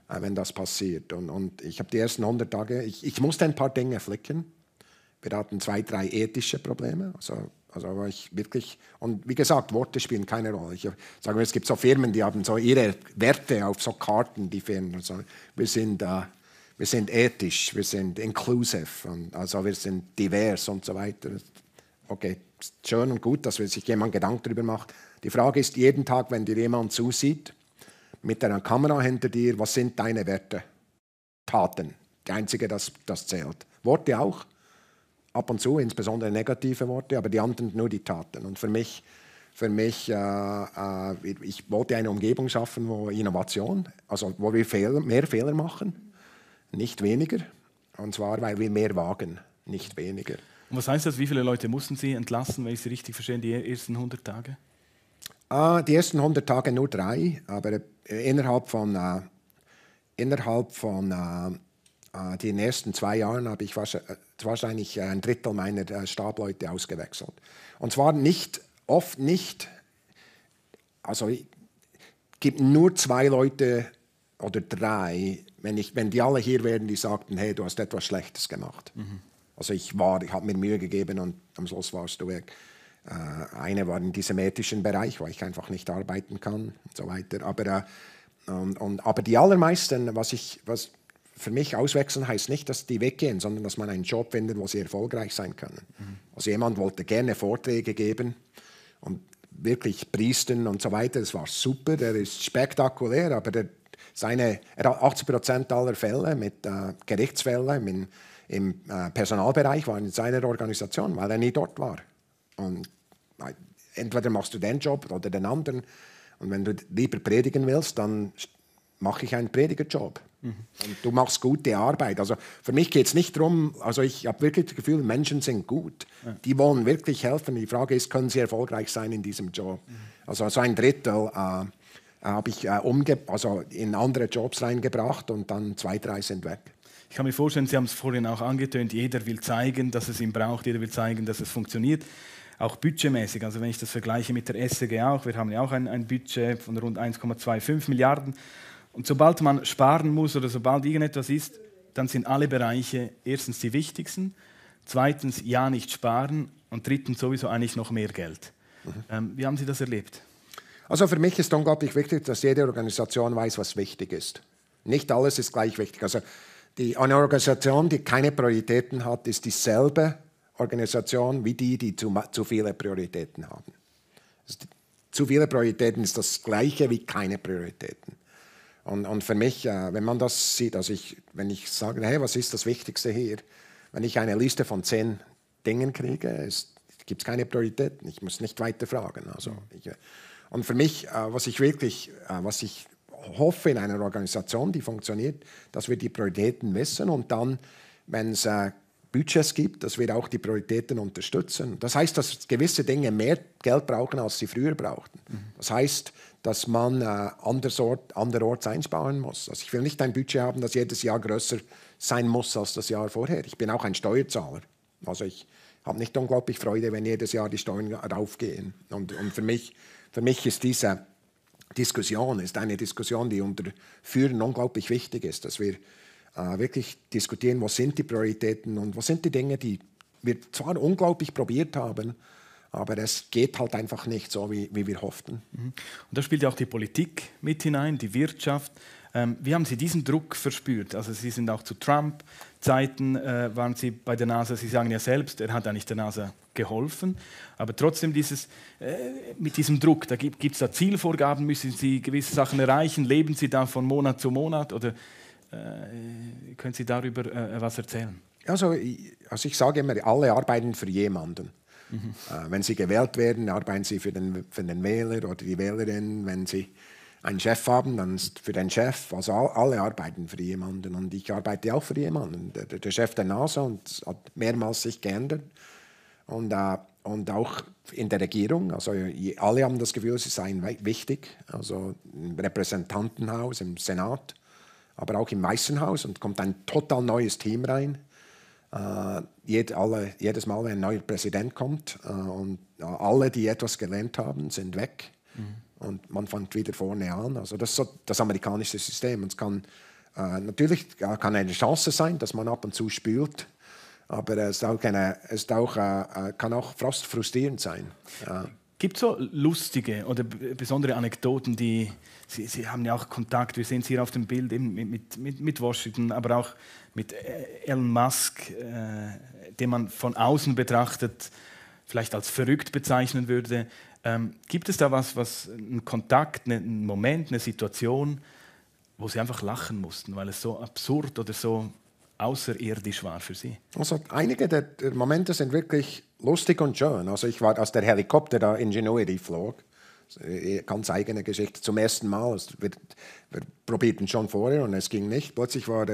wenn das passiert. Und ich habe die ersten 100 Tage, ich musste ein paar Dinge flicken. Wir hatten 2, 3 ethische Probleme. Also war ich wirklich, und wie gesagt, Worte spielen keine Rolle. Ich sage mal, es gibt so Firmen, die haben so ihre Werte auf so Karten, die Firmen. Also wir sind ethisch, wir sind inclusive, und also wir sind divers und so weiter. Okay, schön und gut, dass sich jemand Gedanken darüber macht. Die Frage ist jeden Tag, wenn dir jemand zusieht, mit einer Kamera hinter dir, was sind deine Werte? Taten, die einzige, das zählt. Worte auch. Ab und zu, insbesondere negative Worte, aber die anderen nur die Taten. Und für mich ich wollte eine Umgebung schaffen, wo Innovation, also wo wir mehr Fehler machen, nicht weniger. Und zwar, weil wir mehr wagen, nicht weniger. Und was heißt das? Wie viele Leute mussten Sie entlassen, wenn ich Sie richtig verstehe, die ersten 100 Tage? Die ersten 100 Tage nur 3, aber innerhalb von innerhalb von den ersten 2 Jahren habe ich wahrscheinlich ein Drittel meiner Stableute ausgewechselt. Und zwar oft nicht, also es gibt nur 2 Leute oder 3, wenn die alle hier wären, die sagten, hey, du hast etwas Schlechtes gemacht. Also ich habe mir Mühe gegeben und am Schluss warst du weg. Eine war in diesem ethischen Bereich, wo ich einfach nicht arbeiten kann und so weiter. Aber die allermeisten, was für mich auswechseln, heißt nicht, dass die weggehen, sondern dass man einen Job findet, wo sie erfolgreich sein können. Also jemand wollte gerne Vorträge geben und wirklich priestern und so weiter. Das war super, der ist spektakulär, aber er hat 80% aller Fälle mit Gerichtsfällen im Personalbereich waren in seiner Organisation, weil er nie dort war. Und entweder machst du den Job oder den anderen. Und wenn du lieber predigen willst, dann mache ich einen Predigerjob. Und du machst gute Arbeit. Also für mich geht es nicht darum, also ich habe wirklich das Gefühl, Menschen sind gut. Die wollen wirklich helfen. Die Frage ist, können sie erfolgreich sein in diesem Job? Also so ein Drittel habe ich in andere Jobs reingebracht und dann 2, 3 sind weg. Ich kann mir vorstellen, Sie haben es vorhin auch angetönt, jeder will zeigen, dass es ihn braucht, jeder will zeigen, dass es funktioniert. Auch budgetmäßig, also wenn ich das vergleiche mit der SEG auch, wir haben ja auch ein Budget von rund 1,25 Milliarden. Und sobald man sparen muss oder sobald irgendetwas ist, dann sind alle Bereiche erstens die wichtigsten, zweitens ja nicht sparen und drittens sowieso eigentlich noch mehr Geld. Wie haben Sie das erlebt? Also für mich ist unglaublich wichtig, dass jede Organisation weiß, was wichtig ist. Nicht alles ist gleich wichtig. Also eine Organisation, die keine Prioritäten hat, ist dieselbe Organisation wie die zu viele Prioritäten haben. Zu viele Prioritäten ist das Gleiche wie keine Prioritäten. Und für mich, wenn man das sieht, also wenn ich sage, hey, was ist das Wichtigste hier? Wenn ich eine Liste von 10 Dingen kriege, gibt es keine Prioritäten. Ich muss nicht weiter fragen. Also und für mich, was ich hoffe in einer Organisation, die funktioniert, dass wir die Prioritäten wissen und dann, wenn es Budgets gibt, dass wir auch die Prioritäten unterstützen. Das heißt, dass gewisse Dinge mehr Geld brauchen, als sie früher brauchten. Das heißt, dass man anderorts einsparen muss. Also ich will nicht ein Budget haben, das jedes Jahr größer sein muss als das Jahr vorher. Ich bin auch ein Steuerzahler. Also ich habe nicht unglaublich Freude, wenn jedes Jahr die Steuern raufgehen. Und für mich ist diese Diskussion eine Diskussion, die unter Führern unglaublich wichtig ist, dass wir wirklich diskutieren, was sind die Prioritäten und was sind die Dinge, die wir zwar unglaublich probiert haben, aber es geht halt einfach nicht so, wie wir hofften. Und da spielt ja auch die Politik mit hinein, die Wirtschaft. Wie haben Sie diesen Druck verspürt? Also Sie sind auch zu Trump-Zeiten, waren Sie bei der NASA, Sie sagen ja selbst, er hat eigentlich der NASA geholfen, aber trotzdem mit diesem Druck, gibt es da Zielvorgaben, müssen Sie gewisse Sachen erreichen, leben Sie da von Monat zu Monat oder können Sie darüber was erzählen? Also ich sage immer, alle arbeiten für jemanden. Wenn sie gewählt werden, arbeiten sie für den Wähler oder die Wählerin. Wenn sie einen Chef haben, dann für den Chef. Also alle arbeiten für jemanden und ich arbeite auch für jemanden. Der Chef der NASA und hat mehrmals sich geändert und auch in der Regierung. Also alle haben das Gefühl, sie seien wichtig. Also im Repräsentantenhaus, im Senat, aber auch im Weißen Haus und kommt ein total neues Team rein. Jedes Mal, wenn ein neuer Präsident kommt und alle, die etwas gelernt haben, sind weg und man fängt wieder vorne an. Also das ist so das amerikanische System. Und es kann natürlich kann eine Chance sein, dass man ab und zu spült, aber es kann auch frustrierend sein. Gibt es so lustige oder besondere Anekdoten, die Sie haben ja auch Kontakt, wir sehen es hier auf dem Bild eben mit Washington, aber auch mit Elon Musk, den man von außen betrachtet vielleicht als verrückt bezeichnen würde. Gibt es da was einen Kontakt, einen Moment, eine Situation, wo Sie einfach lachen mussten, weil es so absurd oder so außerirdisch war für Sie? Also einige der Momente sind wirklich lustig und schön. Also ich war, als der Helikopter da Ingenuity flog, ganz eigene Geschichte, zum ersten Mal. Also wir probierten schon vorher und es ging nicht. Plötzlich war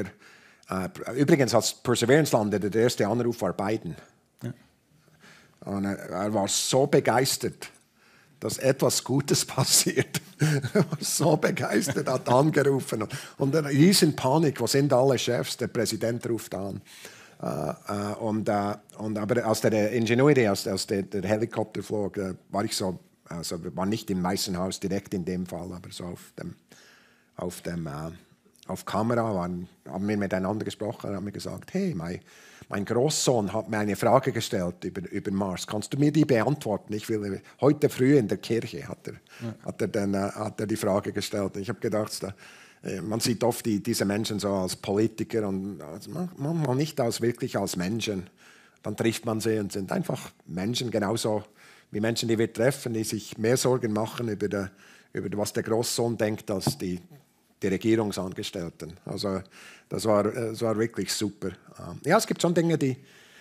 übrigens als Perseverance landete, der erste Anruf war Biden. Ja. Und er war so begeistert, dass etwas Gutes passiert. Er war so begeistert, hat angerufen. Und eine riesen Panik, wo sind alle Chefs? Der Präsident ruft an. Aber als der Ingenuity, als der Helikopter flog, war ich so, also war nicht im Weißen Haus direkt in dem Fall, aber so auf Kamera haben wir miteinander gesprochen und haben mir gesagt, hey, mein Großsohn hat mir eine Frage gestellt über Mars. Kannst du mir die beantworten? Ich will heute früh in der Kirche hat er die Frage gestellt. Und ich habe gedacht, man sieht oft diese Menschen so als Politiker und manchmal nicht wirklich als Menschen. Dann trifft man sie und sind einfach Menschen, genauso wie Menschen, die wir treffen, die sich mehr Sorgen machen über was der Großsohn denkt, als die Regierungsangestellten. Also das war wirklich super. Ja, es gibt schon Dinge,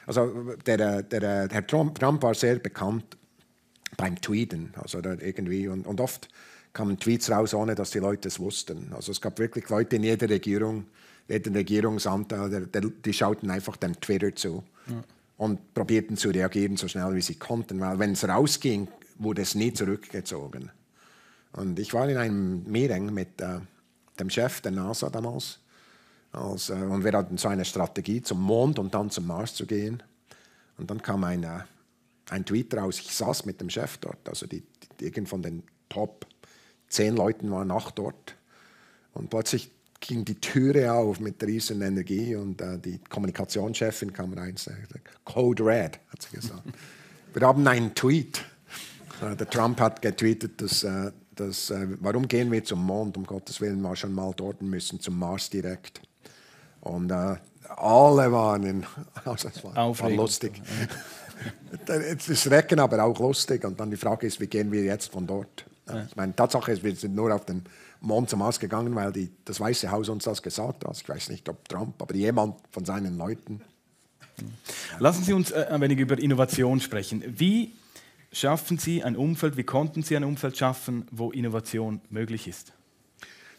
also der Herr Trump war sehr bekannt beim Tweeten, also irgendwie und oft kamen Tweets raus, ohne dass die Leute es wussten. Also es gab wirklich Leute in jeder Regierung, jeden Regierungsamt, die schauten einfach dem Twitter zu und probierten zu reagieren, so schnell wie sie konnten, weil wenn es rausging, wurde es nie zurückgezogen. Und ich war in einem Meeting mit dem Chef der NASA damals, und wir hatten so eine Strategie, zum Mond und dann zum Mars zu gehen. Und dann kam ein Tweet raus, ich saß mit dem Chef dort, also irgend von den Top 10 Leuten waren auch dort. Und plötzlich ging die Türe auf mit riesen Energie und die Kommunikationschefin kam rein und sagte, Code Red, hat sie gesagt. Wir haben einen Tweet. Der Trump hat getweetet, dass warum gehen wir zum Mond, um Gottes Willen, wir schon mal dort müssen, zum Mars direkt. Und alle waren, also es war lustig. Das Recken aber auch lustig. Und dann die Frage ist, wie gehen wir jetzt von dort? Ja. Ich meine, Tatsache ist, wir sind nur auf den Mond zum Mars gegangen, weil das Weiße Haus uns das gesagt hat. Ich weiß nicht, ob Trump, aber jemand von seinen Leuten. Lassen Sie uns ein wenig über Innovation sprechen. Wie schaffen Sie ein Umfeld, wie konnten Sie ein Umfeld schaffen, wo Innovation möglich ist?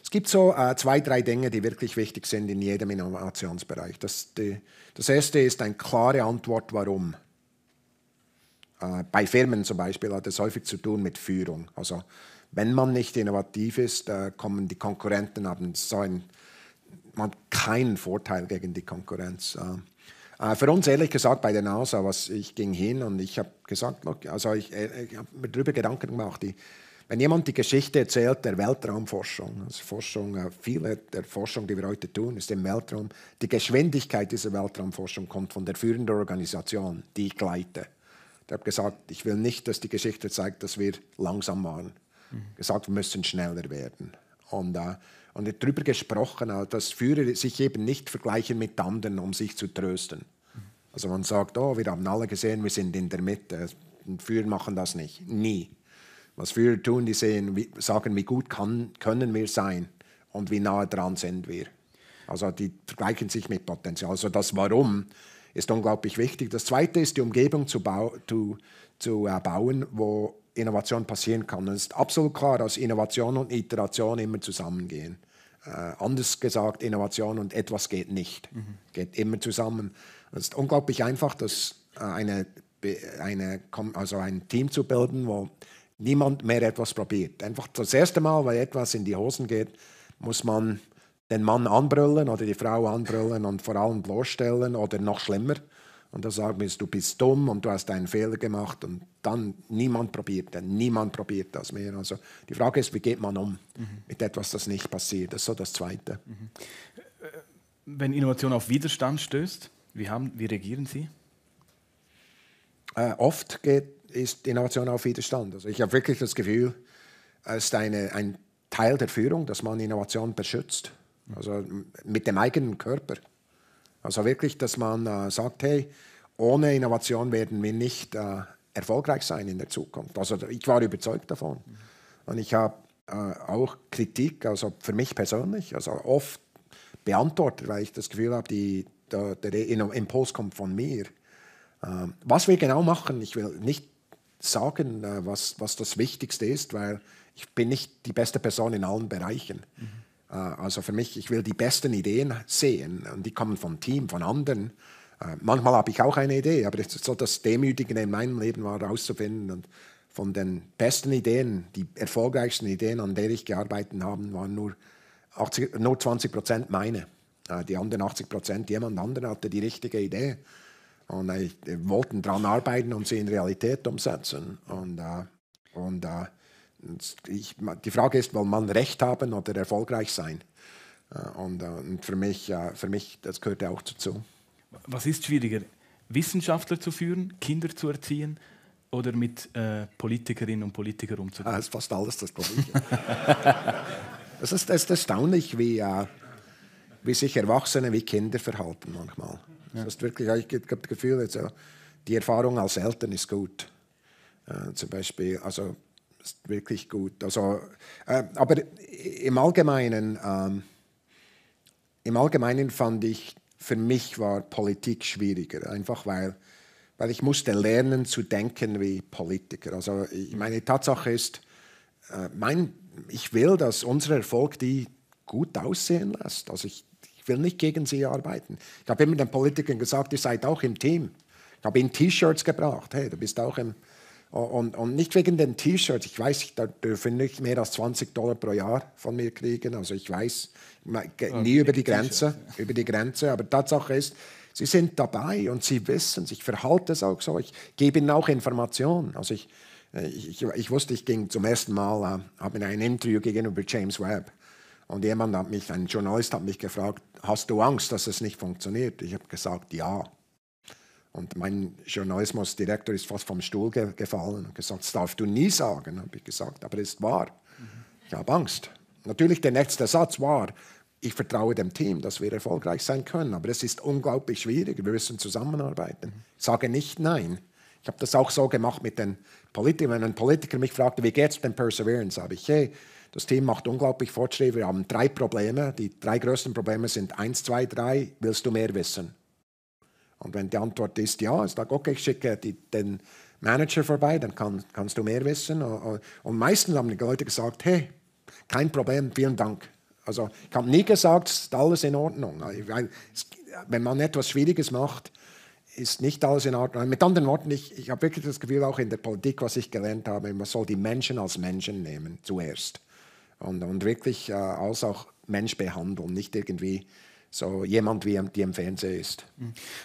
Es gibt so 2, 3 Dinge, die wirklich wichtig sind in jedem Innovationsbereich. Das erste ist eine klare Antwort, warum. Bei Firmen zum Beispiel hat es häufig zu tun mit Führung. Also wenn man nicht innovativ ist, kommen die Konkurrenten, man hat keinen Vorteil gegen die Konkurrenz. Für uns ehrlich gesagt bei der NASA, ich ging hin und ich habe gesagt, also ich habe mir darüber Gedanken gemacht, wenn jemand die Geschichte erzählt der Weltraumforschung, also viele der Forschung, die wir heute tun, ist im Weltraum, die Geschwindigkeit dieser Weltraumforschung kommt von der führenden Organisation, die ich leite. Ich habe gesagt, ich will nicht, dass die Geschichte zeigt, dass wir langsam waren. Gesagt, wir müssen schneller werden. Und darüber gesprochen, dass Führer sich eben nicht vergleichen mit anderen, um sich zu trösten. Also man sagt, wir haben alle gesehen, wir sind in der Mitte. Und Führer machen das nicht. Nie. Was Führer tun, die sagen, wie gut können wir sein und wie nahe dran sind wir. Also die vergleichen sich mit Potenzial. Also das Warum ist unglaublich wichtig. Das Zweite ist, die Umgebung zu bauen, wo Innovation passieren kann. Und es ist absolut klar, dass Innovation und Iteration immer zusammengehen. Anders gesagt, Innovation und etwas geht nicht. Geht immer zusammen. Es ist unglaublich einfach, ein Team zu bilden, wo niemand mehr etwas probiert. Einfach das erste Mal, weil etwas in die Hosen geht, muss man den Mann anbrüllen oder die Frau anbrüllen und vor allem bloßstellen oder noch schlimmer. Und dann sagen wir, du bist dumm und du hast einen Fehler gemacht. Und dann niemand probiert das mehr. Also die Frage ist, wie geht man um mit etwas, das nicht passiert. Das ist so das Zweite. Wenn Innovation auf Widerstand stößt, wie reagieren Sie? Oft ist Innovation auf Widerstand. Also ich habe wirklich das Gefühl, es ist ein Teil der Führung, dass man Innovation beschützt. Also mit dem eigenen Körper. Also wirklich, dass man sagt, hey, ohne Innovation werden wir nicht erfolgreich sein in der Zukunft. Also ich war überzeugt davon. Und ich habe auch Kritik, also für mich persönlich, also oft beantwortet, weil ich das Gefühl habe, der Impuls kommt von mir. Was wir genau machen, ich will nicht sagen, was das Wichtigste ist, weil ich bin nicht die beste Person in allen Bereichen. Also für mich, ich will die besten Ideen sehen und die kommen vom Team, von anderen. Manchmal habe ich auch eine Idee, aber so das Demütigende in meinem Leben war herauszufinden und von den besten Ideen, die erfolgreichsten Ideen, an denen ich gearbeitet habe, waren nur 20% meine. Die anderen 80%, jemand anderer hatte die richtige Idee. Und wir wollten daran arbeiten und sie in Realität umsetzen. Die Frage ist, will man Recht haben oder erfolgreich sein? Und für mich, das gehört auch dazu. Was ist schwieriger, Wissenschaftler zu führen, Kinder zu erziehen oder mit Politikerinnen und Politikern umzugehen? Das ist fast alles das Problem. Es ist erstaunlich, wie sich Erwachsene wie Kinder verhalten manchmal. Ja. Das ist wirklich, ich habe das Gefühl, also, die Erfahrung als Eltern ist gut. Zum Beispiel, also ist wirklich gut. Also, aber im Allgemeinen fand ich, für mich war Politik schwieriger, einfach weil ich musste lernen zu denken wie Politiker. Also meine Tatsache ist, ich will, dass unser Erfolg die gut aussehen lässt. Also ich will nicht gegen sie arbeiten. Ich habe immer den Politikern gesagt, ihr seid auch im Team. Ich habe ihnen T-Shirts gebracht. Hey, du bist auch im... Und nicht wegen den T-Shirts. Ich weiß, da dürfen nicht mehr als $20 pro Jahr von mir kriegen. Also ich weiß, nie über die Grenze. Aber Tatsache ist, sie sind dabei und sie wissen, ich verhalte es auch so. Ich gebe ihnen auch Informationen. Also ich wusste, ich ging zum ersten Mal, habe ein Interview gegenüber James Webb. Und ein Journalist hat mich gefragt, hast du Angst, dass es nicht funktioniert? Ich habe gesagt, ja. Und mein Journalismusdirektor ist fast vom Stuhl gefallen und gesagt, das darfst du nie sagen. Habe ich gesagt, aber es ist wahr. Ich habe Angst. Natürlich, der nächste Satz war, ich vertraue dem Team, dass wir erfolgreich sein können. Aber es ist unglaublich schwierig. Wir müssen zusammenarbeiten. Ich sage nicht nein. Ich habe das auch so gemacht mit den Politikern. Wenn ein Politiker mich fragte, wie geht es mit Perseverance, sage ich, hey, das Team macht unglaublich Fortschritte. Wir haben 3 Probleme. Die 3 größten Probleme sind 1, 2, 3. Willst du mehr wissen? Und wenn die Antwort ist ja, ich sage, okay, ich schicke den Manager vorbei, dann kannst du mehr wissen. Und meistens haben die Leute gesagt, hey, kein Problem, vielen Dank. Also ich habe nie gesagt, es ist alles in Ordnung. Wenn man etwas Schwieriges macht, ist nicht alles in Ordnung. Mit anderen Worten, ich habe wirklich das Gefühl, auch in der Politik, was ich gelernt habe, man soll die Menschen als Menschen nehmen, zuerst. Und wirklich als auch Mensch behandeln, nicht irgendwie so jemand, wie die im Fernsehen ist.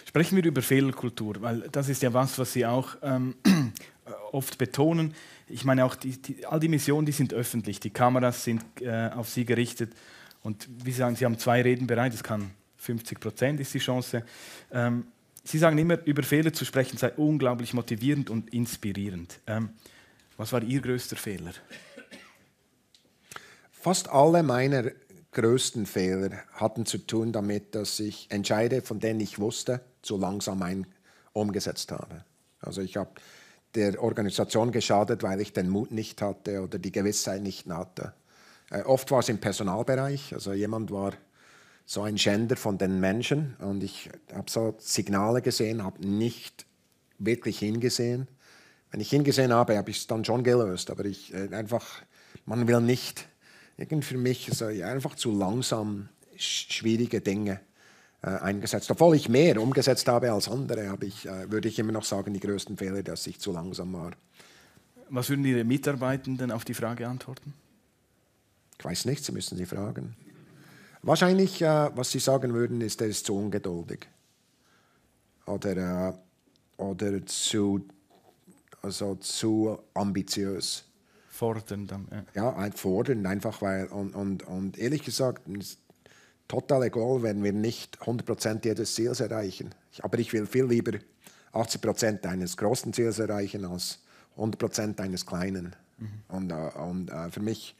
Sprechen wir über Fehlerkultur, weil das ist ja was Sie auch oft betonen. Ich meine auch, all die Missionen, die sind öffentlich, die Kameras sind auf Sie gerichtet und wie Sie sagen, Sie haben 2 Reden bereit, das kann 50% ist die Chance. Sie sagen immer, über Fehler zu sprechen sei unglaublich motivierend und inspirierend. Was war Ihr größter Fehler? Fast alle meiner größten Fehler hatten zu tun damit, dass ich Entscheide, von denen ich wusste, zu langsam umgesetzt habe. Also ich habe der Organisation geschadet, weil ich den Mut nicht hatte oder die Gewissheit nicht hatte. Oft war es im Personalbereich, also jemand war so ein Schänder von den Menschen und ich habe so Signale gesehen, habe nicht wirklich hingesehen. Wenn ich hingesehen habe, habe ich es dann schon gelöst, aber man will nicht... Für mich ist einfach zu langsam schwierige Dinge eingesetzt. Obwohl ich mehr umgesetzt habe als andere, würde ich immer noch sagen, die größten Fehler, dass ich zu langsam war. Was würden Ihre Mitarbeitenden auf die Frage antworten? Ich weiß nicht, Sie müssen sie fragen. Wahrscheinlich, was sie sagen würden, ist, er ist zu ungeduldig. Oder zu ambitiös. Fordernd. Fordernd, einfach weil, und ehrlich gesagt, ist total egal, wenn wir nicht 100% jedes Ziels erreichen. Aber ich will viel lieber 80% eines großen Ziels erreichen als 100% eines kleinen. Und für mich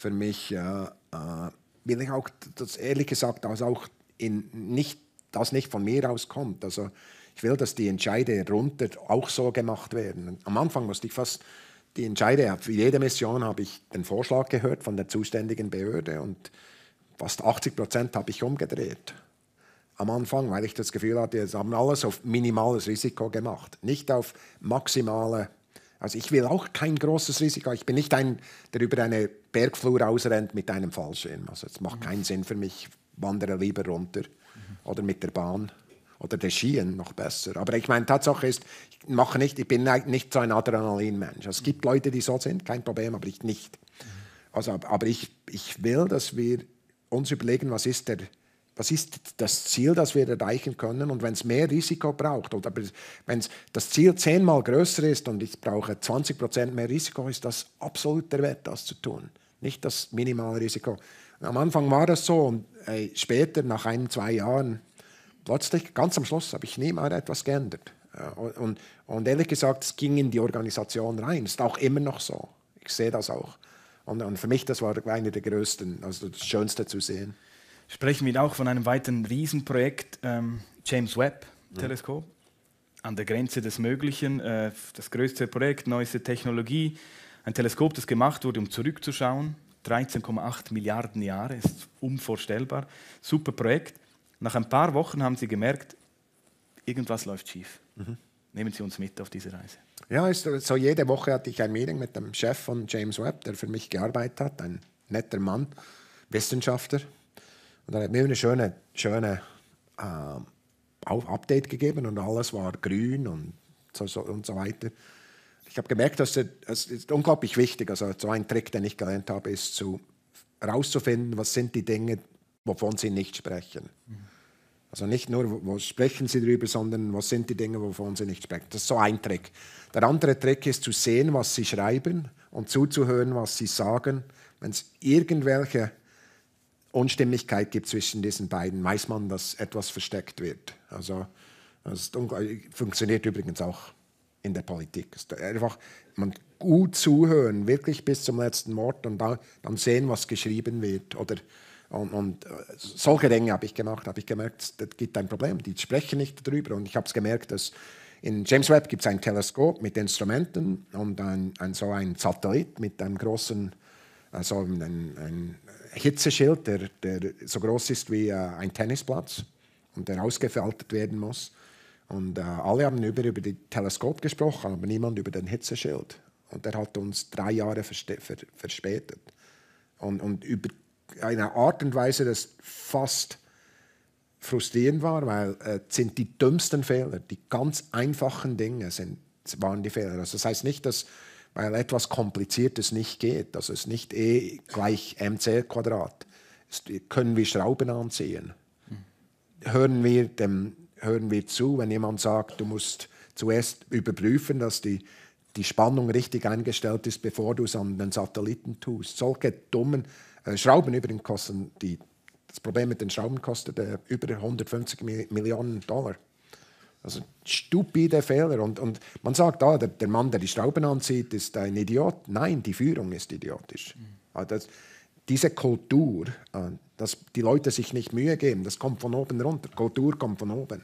will ich auch, das ehrlich gesagt, dass auch das nicht von mir aus kommt. Also ich will, dass die Entscheide runter auch so gemacht werden. Am Anfang musste ich fast die Entscheide, für jede Mission habe ich den Vorschlag gehört von der zuständigen Behörde und fast 80% habe ich umgedreht. Am Anfang, weil ich das Gefühl hatte, sie haben alles auf minimales Risiko gemacht, nicht auf maximale. Also ich will auch kein großes Risiko. Ich bin nicht der über eine Bergflur ausrennt mit einem Fallschirm. Also es macht keinen Sinn für mich, wandere lieber runter oder mit der Bahn oder Regien noch besser. Aber ich meine, Tatsache ist, ich bin nicht so ein Adrenalinmensch. Es gibt Leute, die so sind, kein Problem, aber ich nicht. Also, aber ich will, dass wir uns überlegen, was ist das Ziel, das wir erreichen können. Und wenn es mehr Risiko braucht, oder wenn das Ziel 10-mal größer ist und ich brauche 20% mehr Risiko, ist das absolut der Wert, das zu tun. Nicht das minimale Risiko. Am Anfang war das so und später, nach 1-2 Jahren, plötzlich, ganz am Schluss, habe ich nie mal etwas geändert. Und ehrlich gesagt, es ging in die Organisation rein. Es ist auch immer noch so. Ich sehe das auch. Und für mich, das war einer der größten, also das Schönste zu sehen. Sprechen wir auch von einem weiteren Riesenprojekt, James Webb-Teleskop, an der Grenze des Möglichen, das größte Projekt, neueste Technologie, ein Teleskop, das gemacht wurde, um zurückzuschauen, 13,8 Milliarden Jahre, ist unvorstellbar, super Projekt. Nach ein paar Wochen haben Sie gemerkt, irgendwas läuft schief. Nehmen Sie uns mit auf diese Reise. Ja, so jede Woche hatte ich ein Meeting mit dem Chef von James Webb, der für mich gearbeitet hat, ein netter Mann, Wissenschaftler. Und er hat mir eine schöne Update gegeben und alles war grün und so weiter. Ich habe gemerkt, es ist unglaublich wichtig. Also so ein Trick, den ich gelernt habe, ist herauszufinden, was sind die Dinge, wovon Sie nicht sprechen. Also nicht nur, wo sprechen Sie darüber, sondern was sind die Dinge, wovon Sie nicht sprechen. Das ist so ein Trick. Der andere Trick ist zu sehen, was Sie schreiben und zuzuhören, was Sie sagen. Wenn es irgendwelche Unstimmigkeit gibt zwischen diesen beiden, weiß man, dass etwas versteckt wird. Also das funktioniert übrigens auch in der Politik. Einfach gut zuhören, wirklich bis zum letzten Wort und dann sehen, was geschrieben wird. Und solche Dinge habe ich gemacht, habe ich gemerkt, das gibt ein Problem. Die sprechen nicht darüber. Und ich habe es gemerkt, dass in James Webb gibt es ein Teleskop mit Instrumenten und so ein Satellit mit einem großen, also ein Hitzeschild, der so groß ist wie ein Tennisplatz und der ausgefaltet werden muss. Und alle haben über das Teleskop gesprochen, aber niemand über den Hitzeschild. Und der hat uns 3 Jahre verspätet. Und über eine Art und Weise, das fast frustrierend war, weil es sind die dümmsten Fehler, die ganz einfachen Dinge waren die Fehler. Also das heißt nicht, dass weil etwas Kompliziertes nicht geht, also es ist nicht E gleich mc², können wir Schrauben anziehen. Hören wir zu, wenn jemand sagt, du musst zuerst überprüfen, dass die Spannung richtig eingestellt ist, bevor du es an den Satelliten tust. Solche dummen Schrauben übrigens kosten, das Problem mit den Schrauben kostet über 150 Millionen $. Also stupide Fehler. Und man sagt, der Mann, der die Schrauben anzieht, ist ein Idiot. Nein, die Führung ist idiotisch. Also diese Kultur, dass die Leute sich nicht Mühe geben, das kommt von oben runter. Kultur kommt von oben.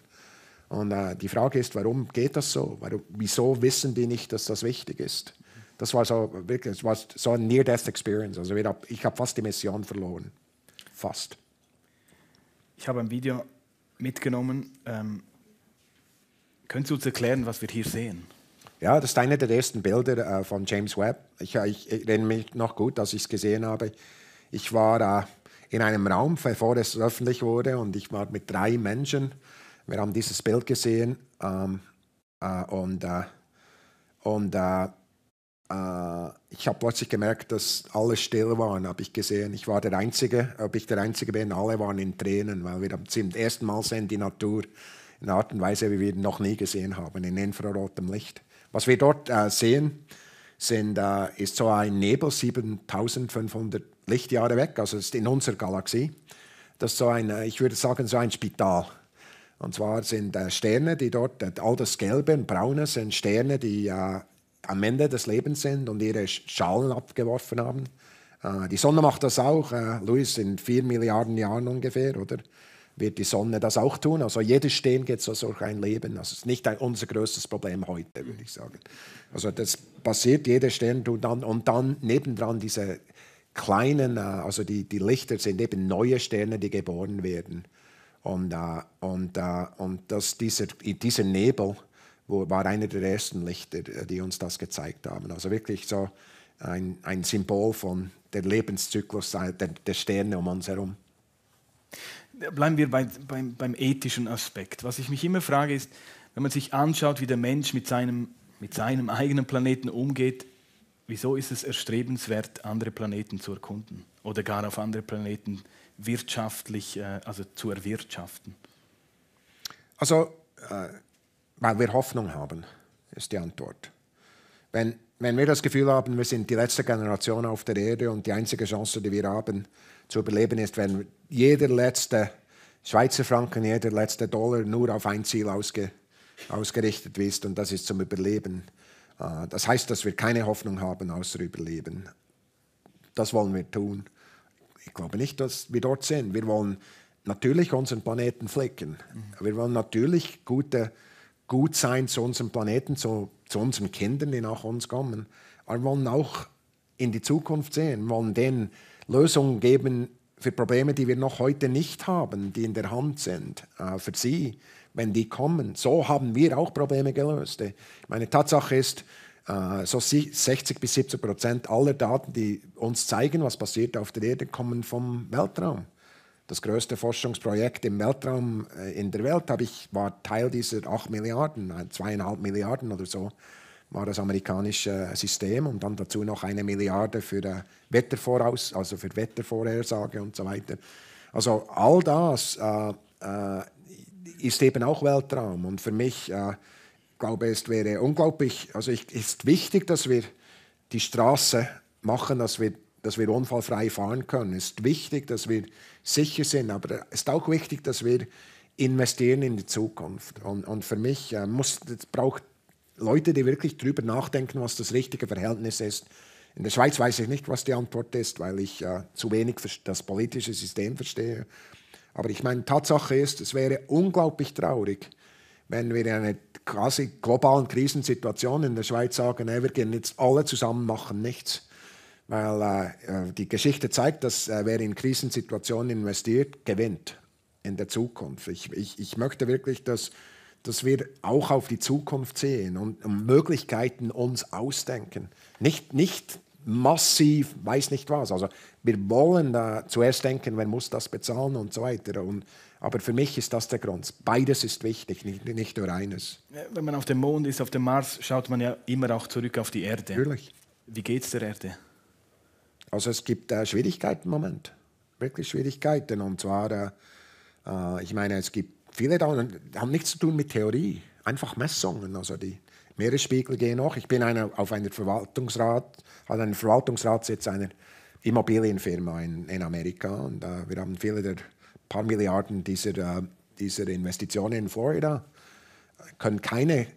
Und die Frage ist, warum geht das so? Wieso wissen die nicht, dass das wichtig ist? Das war so wirklich, ein Near-Death-Experience. Also ich habe fast die Mission verloren. Fast. Ich habe ein Video mitgenommen. Können Sie uns erklären, was wir hier sehen? Ja, das ist eine der ersten Bilder von James Webb. Ich erinnere mich noch gut, als ich es gesehen habe. Ich war in einem Raum, bevor es öffentlich wurde, und ich war mit 3 Menschen. Wir haben dieses Bild gesehen ich habe plötzlich gemerkt, dass alle still waren, habe ich gesehen. Ich war der Einzige, ob ich der Einzige bin, alle waren in Tränen, weil wir zum ersten Mal sehen die Natur in einer Art und Weise, wie wir ihn noch nie gesehen haben, in infrarotem Licht. Was wir dort sehen, ist so ein Nebel, 7500 Lichtjahre weg, also das ist in unserer Galaxie. Das ist so ich würde sagen, so ein Spital. Und zwar sind Sterne, die dort, all das Gelbe und Braune sind Sterne, die am Ende des Lebens sind und ihre Schalen abgeworfen haben. Die Sonne macht das auch, Louis, in 4 Milliarden Jahren ungefähr, oder? Wird die Sonne das auch tun? Also jedes Stern geht so durch ein Leben. Also es ist nicht unser größtes Problem heute, würde ich sagen. Also das passiert, jeder Stern tut dann, und dann nebendran diese kleinen, also die Lichter sind eben neue Sterne, die geboren werden. Und dieser Nebel war einer der ersten Lichter, die uns das gezeigt haben. Also wirklich so ein Symbol von der Lebenszyklus der Sterne um uns herum. Bleiben wir beim ethischen Aspekt. Was ich mich immer frage ist, wenn man sich anschaut, wie der Mensch mit seinem eigenen Planeten umgeht, wieso ist es erstrebenswert, andere Planeten zu erkunden oder gar auf andere Planeten wirtschaftlich zu erwirtschaften? Also, weil wir Hoffnung haben, ist die Antwort. Wenn wir das Gefühl haben, wir sind die letzte Generation auf der Erde und die einzige Chance, die wir haben, zu überleben, ist, wenn jeder letzte Schweizer Franken, jeder letzte Dollar nur auf ein Ziel ausgerichtet ist, und das ist zum Überleben. Das heißt, dass wir keine Hoffnung haben, außer Überleben. Das wollen wir tun. Ich glaube nicht, dass wir dort sind. Wir wollen natürlich unseren Planeten pflegen. Wir wollen natürlich gut sein zu unserem Planeten, zu unseren Kindern, die nach uns kommen. Aber wir wollen auch in die Zukunft sehen. Wir wollen denen Lösungen geben für Probleme, die wir noch heute nicht haben, die in der Hand sind, für sie, wenn die kommen. So haben wir auch Probleme gelöst. Meine Tatsache ist, so 60-70% aller Daten, die uns zeigen, was passiert auf der Erde, kommen vom Weltraum. Das größte Forschungsprojekt im Weltraum in der Welt war Teil dieser 8 Milliarden, 2,5 Milliarden oder so, war das amerikanische System, und dann dazu noch 1 Milliarde für also für Wettervorhersage und so weiter. Also all das ist eben auch Weltraum, und für mich glaube es wäre unglaublich, also ist wichtig, dass wir die Straße machen, dass wir unfallfrei fahren können. Es ist wichtig, dass wir sicher sind, aber es ist auch wichtig, dass wir investieren in die Zukunft. Und für mich es braucht Leute, die wirklich darüber nachdenken, was das richtige Verhältnis ist. In der Schweiz weiß ich nicht, was die Antwort ist, weil ich zu wenig das politische System verstehe. Aber ich meine, Tatsache ist, es wäre unglaublich traurig, wenn wir in einer quasi globalen Krisensituation in der Schweiz sagen, wir gehen jetzt alle zusammen, machen nichts. Weil die Geschichte zeigt, dass wer in Krisensituationen investiert, gewinnt in der Zukunft. Ich möchte wirklich, dass wir auch auf die Zukunft sehen und Möglichkeiten uns ausdenken. Nicht massiv, weiß nicht was. Also wir wollen zuerst denken, wer muss das bezahlen und so weiter. Aber für mich ist das der Grund. Beides ist wichtig, nicht nur eines. Wenn man auf dem Mond ist, auf dem Mars, schaut man ja immer auch zurück auf die Erde. Natürlich. Wie geht es der Erde? Also es gibt Schwierigkeiten im Moment, wirklich Schwierigkeiten. Und zwar, ich meine, es gibt viele da, die haben nichts zu tun mit Theorie, einfach Messungen. Also die Meeresspiegel gehen hoch. Ich bin auf einer einen Verwaltungssitz einer Immobilienfirma in Amerika, und wir haben paar Milliarden dieser Investitionen in Florida, können keine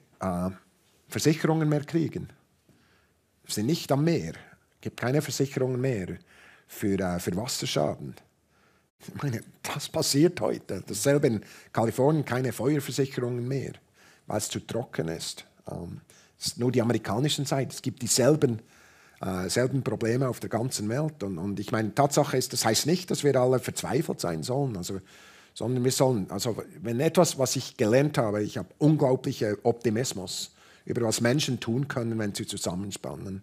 Versicherungen mehr kriegen. Wir sind nicht am Meer. Es gibt keine Versicherungen mehr für Wasserschaden. Ich meine, das passiert heute. Dasselbe in Kalifornien, keine Feuerversicherungen mehr, weil es zu trocken ist. Es ist nur die amerikanische Seite. Es gibt dieselben Probleme auf der ganzen Welt. Und ich meine, Tatsache ist, das heißt nicht, dass wir alle verzweifelt sein sollen. Sondern wir sollen, wenn etwas, was ich gelernt habe, ich habe unglaublichen Optimismus über was Menschen tun können, wenn sie zusammenspannen.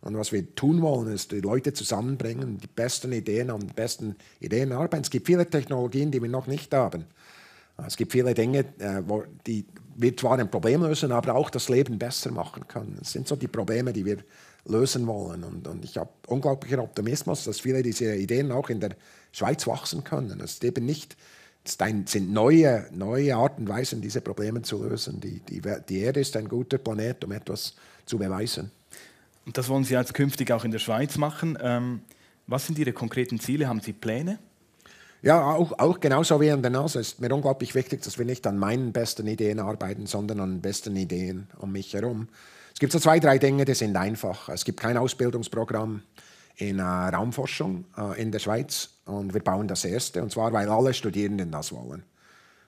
Und was wir tun wollen, ist, die Leute zusammenbringen, die besten Ideen an den besten Ideen arbeiten. Es gibt viele Technologien, die wir noch nicht haben. Es gibt viele Dinge, die wir zwar ein Problem lösen, aber auch das Leben besser machen können. Das sind so die Probleme, die wir lösen wollen. Und ich habe unglaublichen Optimismus, dass viele dieser Ideen auch in der Schweiz wachsen können. Es sind neue Arten und Weisen, diese Probleme zu lösen. Die Erde ist ein guter Planet, um etwas zu beweisen. Und das wollen Sie jetzt künftig auch in der Schweiz machen. Was sind Ihre konkreten Ziele? Haben Sie Pläne? Ja, auch genauso wie an der NASA ist mir unglaublich wichtig, dass wir nicht an meinen besten Ideen arbeiten, sondern an den besten Ideen um mich herum. Es gibt so 2, 3 Dinge, die sind einfach. Es gibt kein Ausbildungsprogramm in Raumforschung in der Schweiz, und wir bauen das erste, und zwar, weil alle Studierenden das wollen.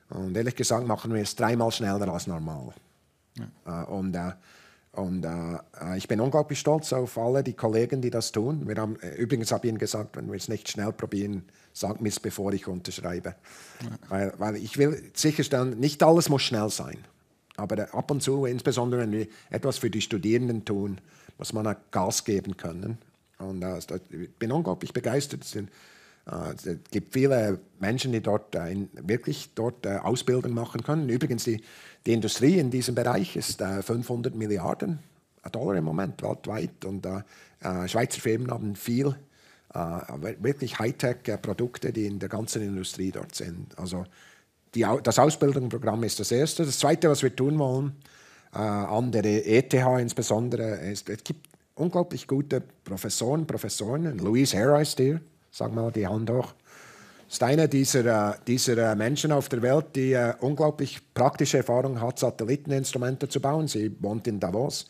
Und ehrlich gesagt machen wir es 3-mal schneller als normal. Ja. Ich bin unglaublich stolz auf alle die Kollegen, die das tun. Übrigens habe ich Ihnen gesagt, wenn wir es nicht schnell probieren, sagt mir es, bevor ich unterschreibe. Ja. Weil ich will sicherstellen, nicht alles muss schnell sein. Aber ab und zu, insbesondere wenn wir etwas für die Studierenden tun, muss man Gas geben können. Und ich bin unglaublich begeistert. Es gibt viele Menschen, die dort wirklich Ausbildung machen können. Übrigens, die Industrie in diesem Bereich ist 500 Milliarden Dollar im Moment weltweit. Und Schweizer Firmen haben viel wirklich Hightech-Produkte, die in der ganzen Industrie dort sind. Also das Ausbildungsprogramm ist das Erste. Das Zweite, was wir tun wollen, an der ETH insbesondere, ist, es gibt unglaublich gute Professoren. Louise Hare ist hier, sag mal die Hand hoch. Ist einer dieser Menschen auf der Welt, die unglaublich praktische Erfahrung hat, Satelliteninstrumente zu bauen. Sie wohnt in Davos,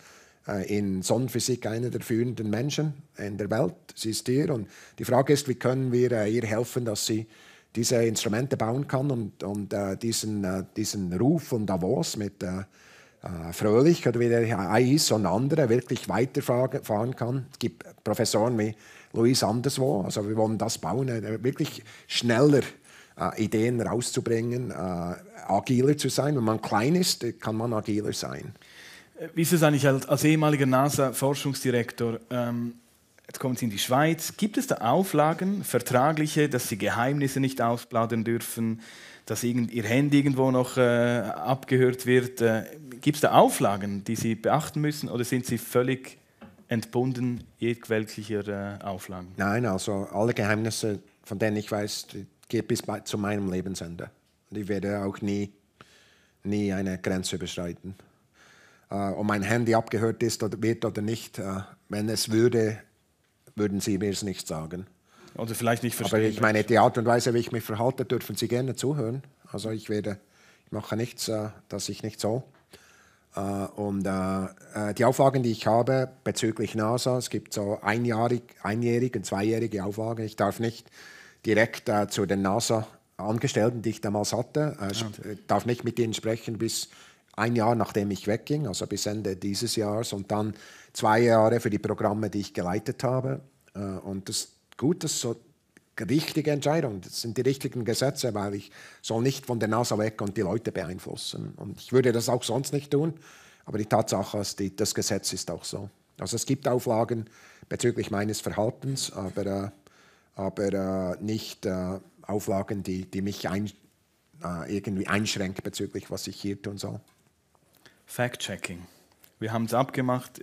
in Sonnenphysik einer der führenden Menschen in der Welt. Sie ist hier und die Frage ist, wie können wir ihr helfen, dass sie diese Instrumente bauen kann und diesen Ruf von Davos mit Fröhlich oder wie der heißt und andere wirklich weiterfahren kann. Es gibt Professoren wie Louise anderswo, also wir wollen das bauen, wirklich schneller Ideen rauszubringen, agiler zu sein. Wenn man klein ist, kann man agiler sein. Wie ist es eigentlich als ehemaliger NASA-Forschungsdirektor? Jetzt kommen Sie in die Schweiz. Gibt es da Auflagen, vertragliche, dass Sie Geheimnisse nicht ausplaudern dürfen, dass Ihr Handy irgendwo noch abgehört wird? Gibt es da Auflagen, die Sie beachten müssen, oder sind Sie völlig entbunden jeglicher Auflagen? Nein, also alle Geheimnisse, von denen ich weiß, gehen bis zu meinem Lebensende. Und ich werde auch nie eine Grenze überschreiten. Ob mein Handy abgehört ist oder wird oder nicht, wenn es würde, würden Sie mir es nicht sagen. Oder vielleicht nicht verstehen. Aber ich meine, die Art und Weise, wie ich mich verhalte, dürfen Sie gerne zuhören. Also ich mache nichts, das ich nicht soll. Und die Auflagen, die ich habe bezüglich NASA, es gibt so einjährige und zweijährige Auflagen. Ich darf nicht direkt zu den NASA-Angestellten, die ich damals hatte, darf nicht mit ihnen sprechen bis ein Jahr, nachdem ich wegging, also bis Ende dieses Jahres, und dann 2 Jahre für die Programme, die ich geleitet habe. Und das ist gut, das ist so eine richtige Entscheidung. Das sind die richtigen Gesetze, weil ich soll nicht von der NASA weg und die Leute beeinflussen. Und ich würde das auch sonst nicht tun, aber die Tatsache ist, das Gesetz ist auch so. Also es gibt Auflagen bezüglich meines Verhaltens, aber nicht Auflagen, die mich irgendwie einschränken bezüglich, was ich hier tun soll. Fact-Checking. Wir haben es abgemacht.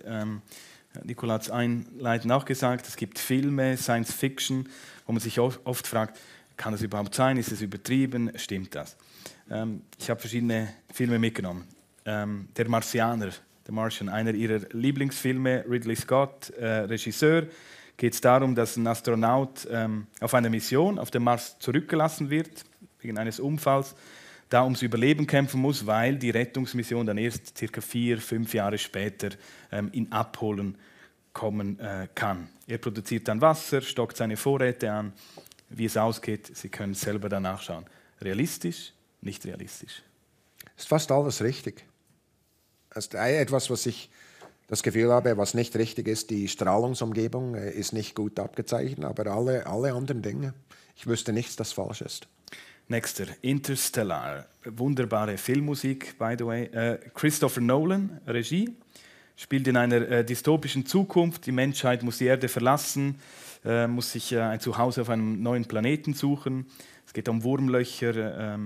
Nicola hat es einleitend auch gesagt, es gibt Filme, Science Fiction, wo man sich oft fragt, kann das überhaupt sein, ist es übertrieben, stimmt das? Ich habe verschiedene Filme mitgenommen. Der Martianer, The Martian, einer ihrer Lieblingsfilme, Ridley Scott, Regisseur, geht es darum, dass ein Astronaut auf einer Mission auf dem Mars zurückgelassen wird, wegen eines Unfalls, da ums Überleben kämpfen muss, weil die Rettungsmission dann erst ca. 4-5 Jahre später ihn abholen kommen kann. Er produziert dann Wasser, stockt seine Vorräte an. Wie es ausgeht, Sie können es selber dann nachschauen. Realistisch, nicht realistisch? Ist fast alles richtig. Das ist etwas, was ich das Gefühl habe, was nicht richtig ist. Die Strahlungsumgebung ist nicht gut abgezeichnet, aber alle anderen Dinge. Ich wüsste nichts, das falsch ist. Nächster, Interstellar. Wunderbare Filmmusik, by the way. Christopher Nolan, Regie, spielt in einer dystopischen Zukunft. Die Menschheit muss die Erde verlassen, muss sich ein Zuhause auf einem neuen Planeten suchen. Es geht um Wurmlöcher.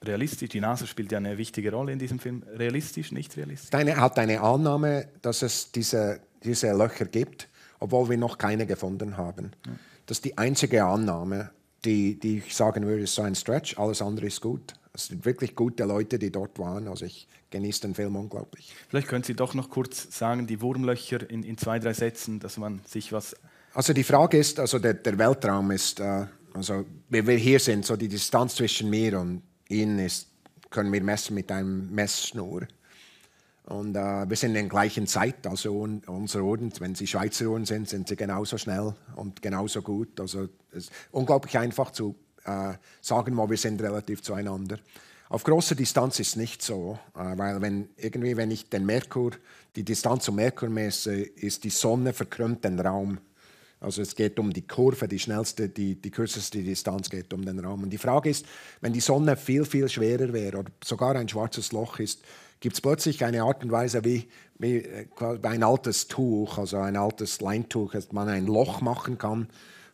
Realistisch, die NASA spielt ja eine wichtige Rolle in diesem Film. Realistisch, nicht realistisch? Hat eine Annahme, dass es diese Löcher gibt, obwohl wir noch keine gefunden haben. Ja. Das ist die einzige Annahme, die ich sagen würde, ist so ein Stretch. Alles andere ist gut. Es sind wirklich gute Leute, die dort waren. Also ich genieße den Film unglaublich. Vielleicht können Sie doch noch kurz sagen, die Wurmlöcher in 2-3 Sätzen, dass man sich was... Also die Frage ist, also der Weltraum ist, also wie wir hier sind, so die Distanz zwischen mir und Ihnen können wir messen mit einem Messschnur. Und wir sind in der gleichen Zeit, also unsere Uhren, wenn Sie Schweizer Uhren sind sie genauso schnell und genauso gut. Also es ist unglaublich einfach zu sagen, wo wir sind relativ zueinander. Auf großer Distanz ist es nicht so, weil wenn ich die Distanz zum Merkur messe, ist die Sonne verkrümmt den Raum. Also es geht um die Kurve, die kürzeste Distanz geht um den Raum. Und die Frage ist, wenn die Sonne viel, viel schwerer wäre oder sogar ein schwarzes Loch ist, gibt es plötzlich eine Art und Weise, wie ein altes Tuch, also ein altes Leintuch, dass man ein Loch machen kann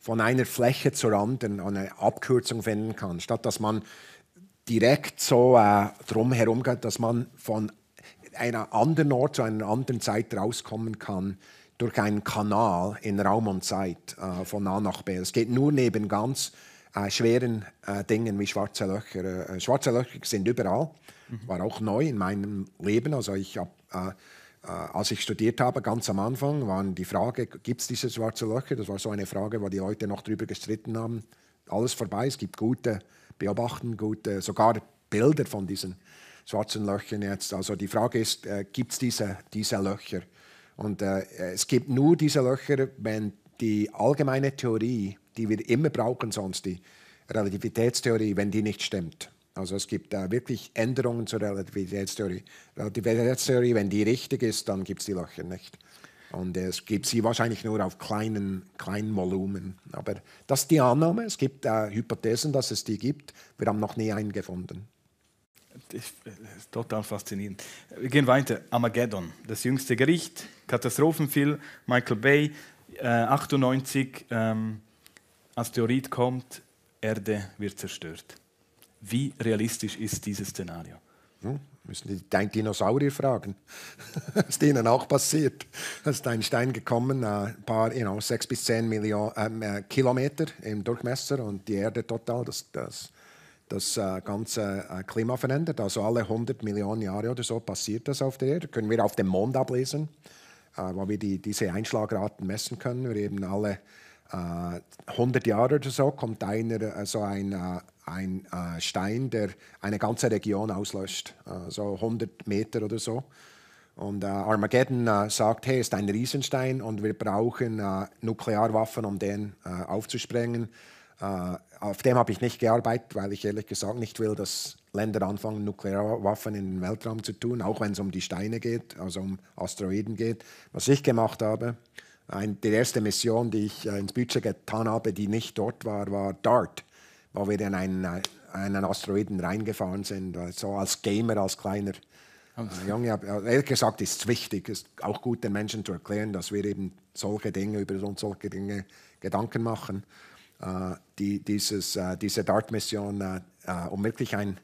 von einer Fläche zur anderen eine Abkürzung finden kann, statt dass man direkt so drumherum geht, dass man von einer anderen Ort zu einer anderen Zeit rauskommen kann durch einen Kanal in Raum und Zeit von A nach B. Es geht nur neben ganz schweren Dingen wie schwarze Löcher. Schwarze Löcher sind überall. War auch neu in meinem Leben. Also ich habe, als ich studiert habe, ganz am Anfang, war die Frage, gibt es diese schwarzen Löcher? Das war so eine Frage, wo die Leute noch drüber gestritten haben. Alles vorbei. Es gibt gute Beobachten, sogar Bilder von diesen schwarzen Löchern jetzt. Also die Frage ist, gibt es diese Löcher? Und es gibt nur diese Löcher, wenn die allgemeine Theorie, die wir immer brauchen, sonst die Relativitätstheorie, wenn die nicht stimmt. Also es gibt wirklich Änderungen zur Relativitätstheorie. Relativitätstheorie, wenn die richtig ist, dann gibt es die Löcher nicht. Und es gibt sie wahrscheinlich nur auf kleinen Volumen. Aber das ist die Annahme. Es gibt Hypothesen, dass es die gibt. Wir haben noch nie einen gefunden. Das ist total faszinierend. Wir gehen weiter. Armageddon, das jüngste Gericht, Katastrophenfilm, Michael Bay, 98, Asteroid kommt, Erde wird zerstört. Wie realistisch ist dieses Szenario? Müssen die Dinosaurier fragen. Das ist ihnen auch passiert. Es ist ein Stein gekommen, ein paar 6 bis 10 Millionen Kilometer im Durchmesser und die Erde total das ganze Klima verändert. Also alle 100 Millionen Jahre oder so passiert das auf der Erde. Können wir auf dem Mond ablesen, wo wir diese Einschlagraten messen können. Wir eben alle 100 Jahre oder so kommt ein Stein, der eine ganze Region auslöscht, so 100 Meter oder so. Und Armageddon sagt, hey, es ist ein Riesenstein und wir brauchen Nuklearwaffen, um den aufzusprengen. Auf dem habe ich nicht gearbeitet, weil ich ehrlich gesagt nicht will, dass Länder anfangen, Nuklearwaffen in den Weltraum zu tun, auch wenn es um die Steine geht, also um Asteroiden geht. Was ich gemacht habe, die erste Mission, die ich ins Budget getan habe, die nicht dort war DART, wo wir in einen Asteroiden reingefahren sind, so als Gamer, als kleiner Junge. Ehrlich gesagt ist es wichtig, es ist auch gut den Menschen zu erklären, dass wir eben über solche Dinge Gedanken machen. Diese DART-Mission, um wirklich einen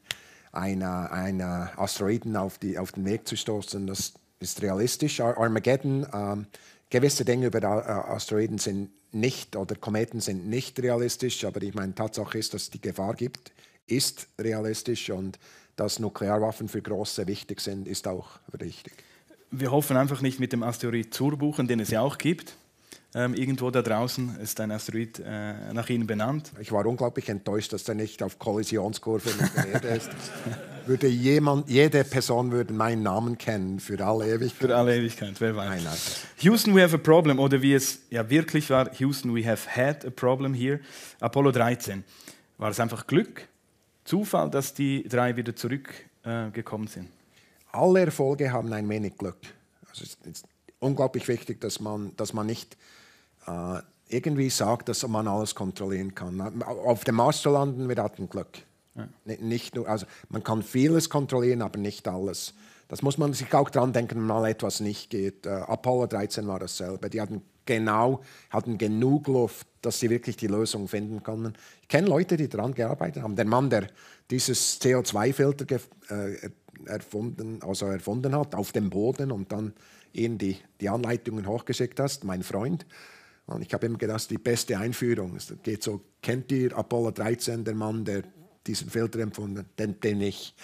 Asteroiden auf den Weg zu stoßen, das ist realistisch. Armageddon, gewisse Dinge über Asteroiden sind nicht, oder Kometen sind nicht realistisch, aber ich meine, Tatsache ist, dass es die Gefahr gibt, ist realistisch und dass Nuklearwaffen für Große wichtig sind, ist auch richtig. Wir hoffen einfach nicht mit dem Asteroid Zurbuchen, den es ja auch gibt. Irgendwo da draußen ist ein Asteroid nach Ihnen benannt. Ich war unglaublich enttäuscht, dass er nicht auf Kollisionskurve mit der Erde ist. Jede Person würde meinen Namen kennen für alle Ewigkeit. Für alle Ewigkeit, wer weiß. Nein. Houston, we have a problem, oder wie es ja wirklich war, Houston, we have had a problem here. Apollo 13. War es einfach Glück, Zufall, dass die 3 wieder zurückgekommen sind? Alle Erfolge haben ein wenig Glück. Also es ist unglaublich wichtig, dass man nicht irgendwie sagt, dass man alles kontrollieren kann. Auf dem Mars zu landen, wir hatten Glück. Ja. Nicht nur, also man kann vieles kontrollieren, aber nicht alles. Das muss man sich auch dran denken, wenn mal etwas nicht geht. Apollo 13 war dasselbe. Die hatten genug Luft, dass sie wirklich die Lösung finden konnten. Ich kenne Leute, die daran gearbeitet haben. Der Mann, der dieses CO2-Filter erfunden hat, auf dem Boden und dann ihnen die Anleitungen hochgeschickt hat, mein Freund. Und ich habe immer gedacht, das ist die beste Einführung. Es geht so, kennt ihr Apollo 13, der Mann, der diesen Filter empfunden hat? Den nicht.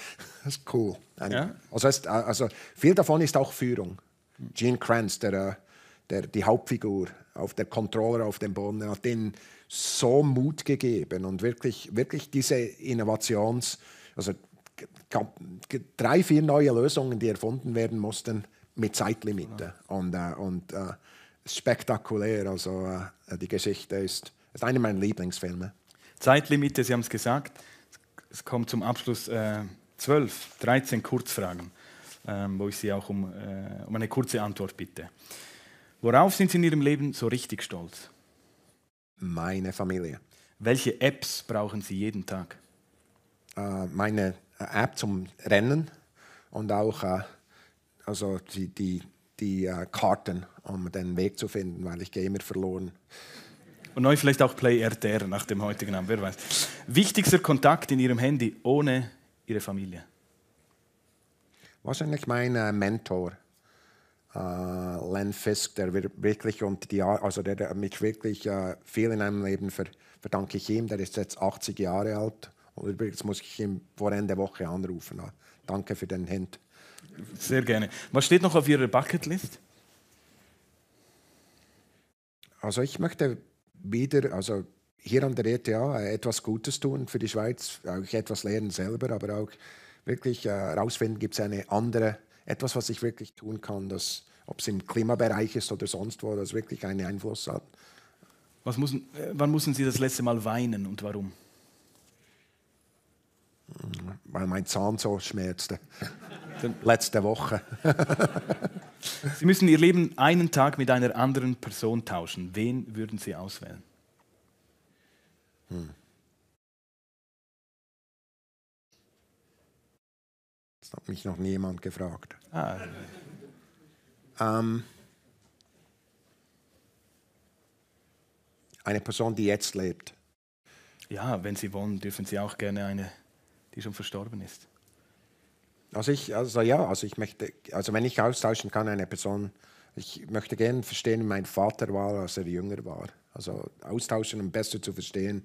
Das ist cool. Ja? Also viel davon ist auch Führung. Gene Kranz, die Hauptfigur, der Controller auf dem Boden, hat denen so Mut gegeben und wirklich diese also 3, 4 neue Lösungen, die erfunden werden mussten, mit Zeitlimite. Und spektakulär. Also die Geschichte ist einer meiner Lieblingsfilme. Zeitlimite, Sie haben es gesagt. Es kommt zum Abschluss 13 Kurzfragen, wo ich Sie auch um eine kurze Antwort bitte. Worauf sind Sie in Ihrem Leben so richtig stolz? Meine Familie. Welche Apps brauchen Sie jeden Tag? Meine App zum Rennen und auch also die Karten, um den Weg zu finden, weil ich gehe immer verloren. Und neu vielleicht auch Play RTR nach dem heutigen Namen, wer weiß. Wichtigster Kontakt in Ihrem Handy ohne Ihre Familie? Wahrscheinlich mein Mentor, Len Fisk, der wirklich der mich wirklich viel in meinem Leben verdanke ich ihm. Der ist jetzt 80 Jahre alt. Und übrigens muss ich ihn vor Ende Woche anrufen. Danke für den Hint. Sehr gerne. Was steht noch auf Ihrer Bucketlist? Also ich möchte wieder, also hier an der ETH etwas Gutes tun für die Schweiz, auch etwas lernen selber, aber auch wirklich herausfinden, gibt es etwas, was ich wirklich tun kann, ob es im Klimabereich ist oder sonst wo, das wirklich einen Einfluss hat. Wann mussten Sie das letzte Mal weinen und warum? Weil mein Zahn so schmerzte. Letzte Woche. Sie müssen Ihr Leben einen Tag mit einer anderen Person tauschen. Wen würden Sie auswählen? Das hat mich noch nie jemand gefragt. Eine Person, die jetzt lebt. Ja, wenn Sie wollen, dürfen Sie auch gerne eine, die schon verstorben ist. Also wenn ich austauschen kann, eine Person, ich möchte gerne verstehen, wie mein Vater war, als er jünger war. Also austauschen, um besser zu verstehen,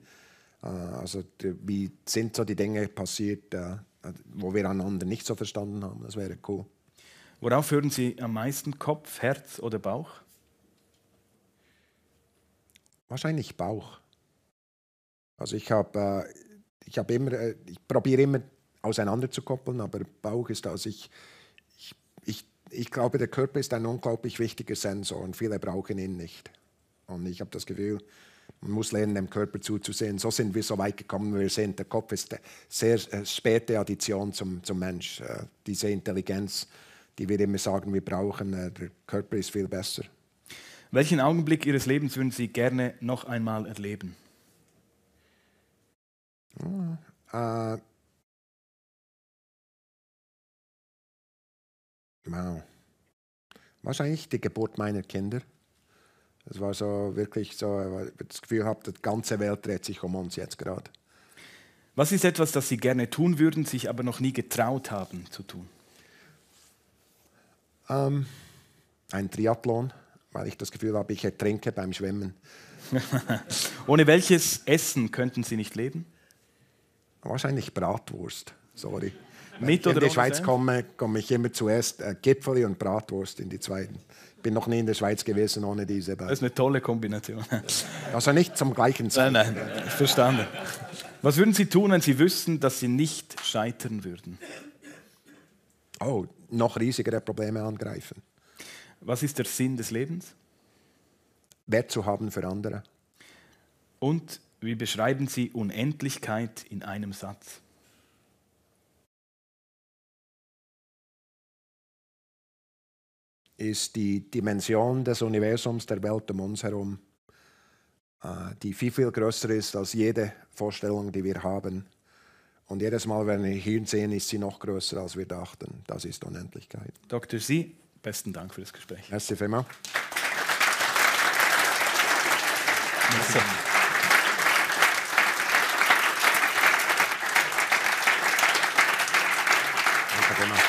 wie sind so die Dinge passiert, wo wir einander nicht so verstanden haben. Das wäre cool. Worauf hören Sie am meisten? Kopf, Herz oder Bauch? Wahrscheinlich Bauch. Also ich probiere immer auseinanderzukoppeln, aber Bauch ist ich glaube, der Körper ist ein unglaublich wichtiger Sensor und viele brauchen ihn nicht. Und ich habe das Gefühl, man muss lernen, dem Körper zuzusehen. So sind wir so weit gekommen, wir sehen, der Kopf ist eine sehr späte Addition zum Mensch. Diese Intelligenz, die wir immer sagen, wir brauchen, der Körper ist viel besser. Welchen Augenblick Ihres Lebens würden Sie gerne noch einmal erleben? Wow. Wahrscheinlich die Geburt meiner Kinder. Das war so wirklich so, weil ich das Gefühl habe, die ganze Welt dreht sich um uns jetzt gerade. Was ist etwas, das Sie gerne tun würden, sich aber noch nie getraut haben zu tun? Ein Triathlon, weil ich das Gefühl habe, ich ertrinke beim Schwimmen. Ohne welches Essen könnten Sie nicht leben? Wahrscheinlich Bratwurst, sorry. Mit Wenn ich oder in die ohne Schweiz Senf? komme ich immer zuerst Gipfeli und Bratwurst in die zweiten. Ich bin noch nie in der Schweiz gewesen ohne diese beiden. Das ist eine tolle Kombination. Also nicht zum gleichen Zeit. Nein, verstanden. Was würden Sie tun, wenn Sie wüssten, dass Sie nicht scheitern würden? Oh, noch riesigere Probleme angreifen. Was ist der Sinn des Lebens? Wert zu haben für andere. Und wie beschreiben Sie Unendlichkeit in einem Satz? Ist die Dimension des Universums, der Welt um uns herum, die viel, viel größer ist als jede Vorstellung, die wir haben. Und jedes Mal, wenn wir hier sehen, ist sie noch größer, als wir dachten. Das ist Unendlichkeit. Dr. Sie, besten Dank für das Gespräch. Merci vielmals. Merci. Danke vielmals.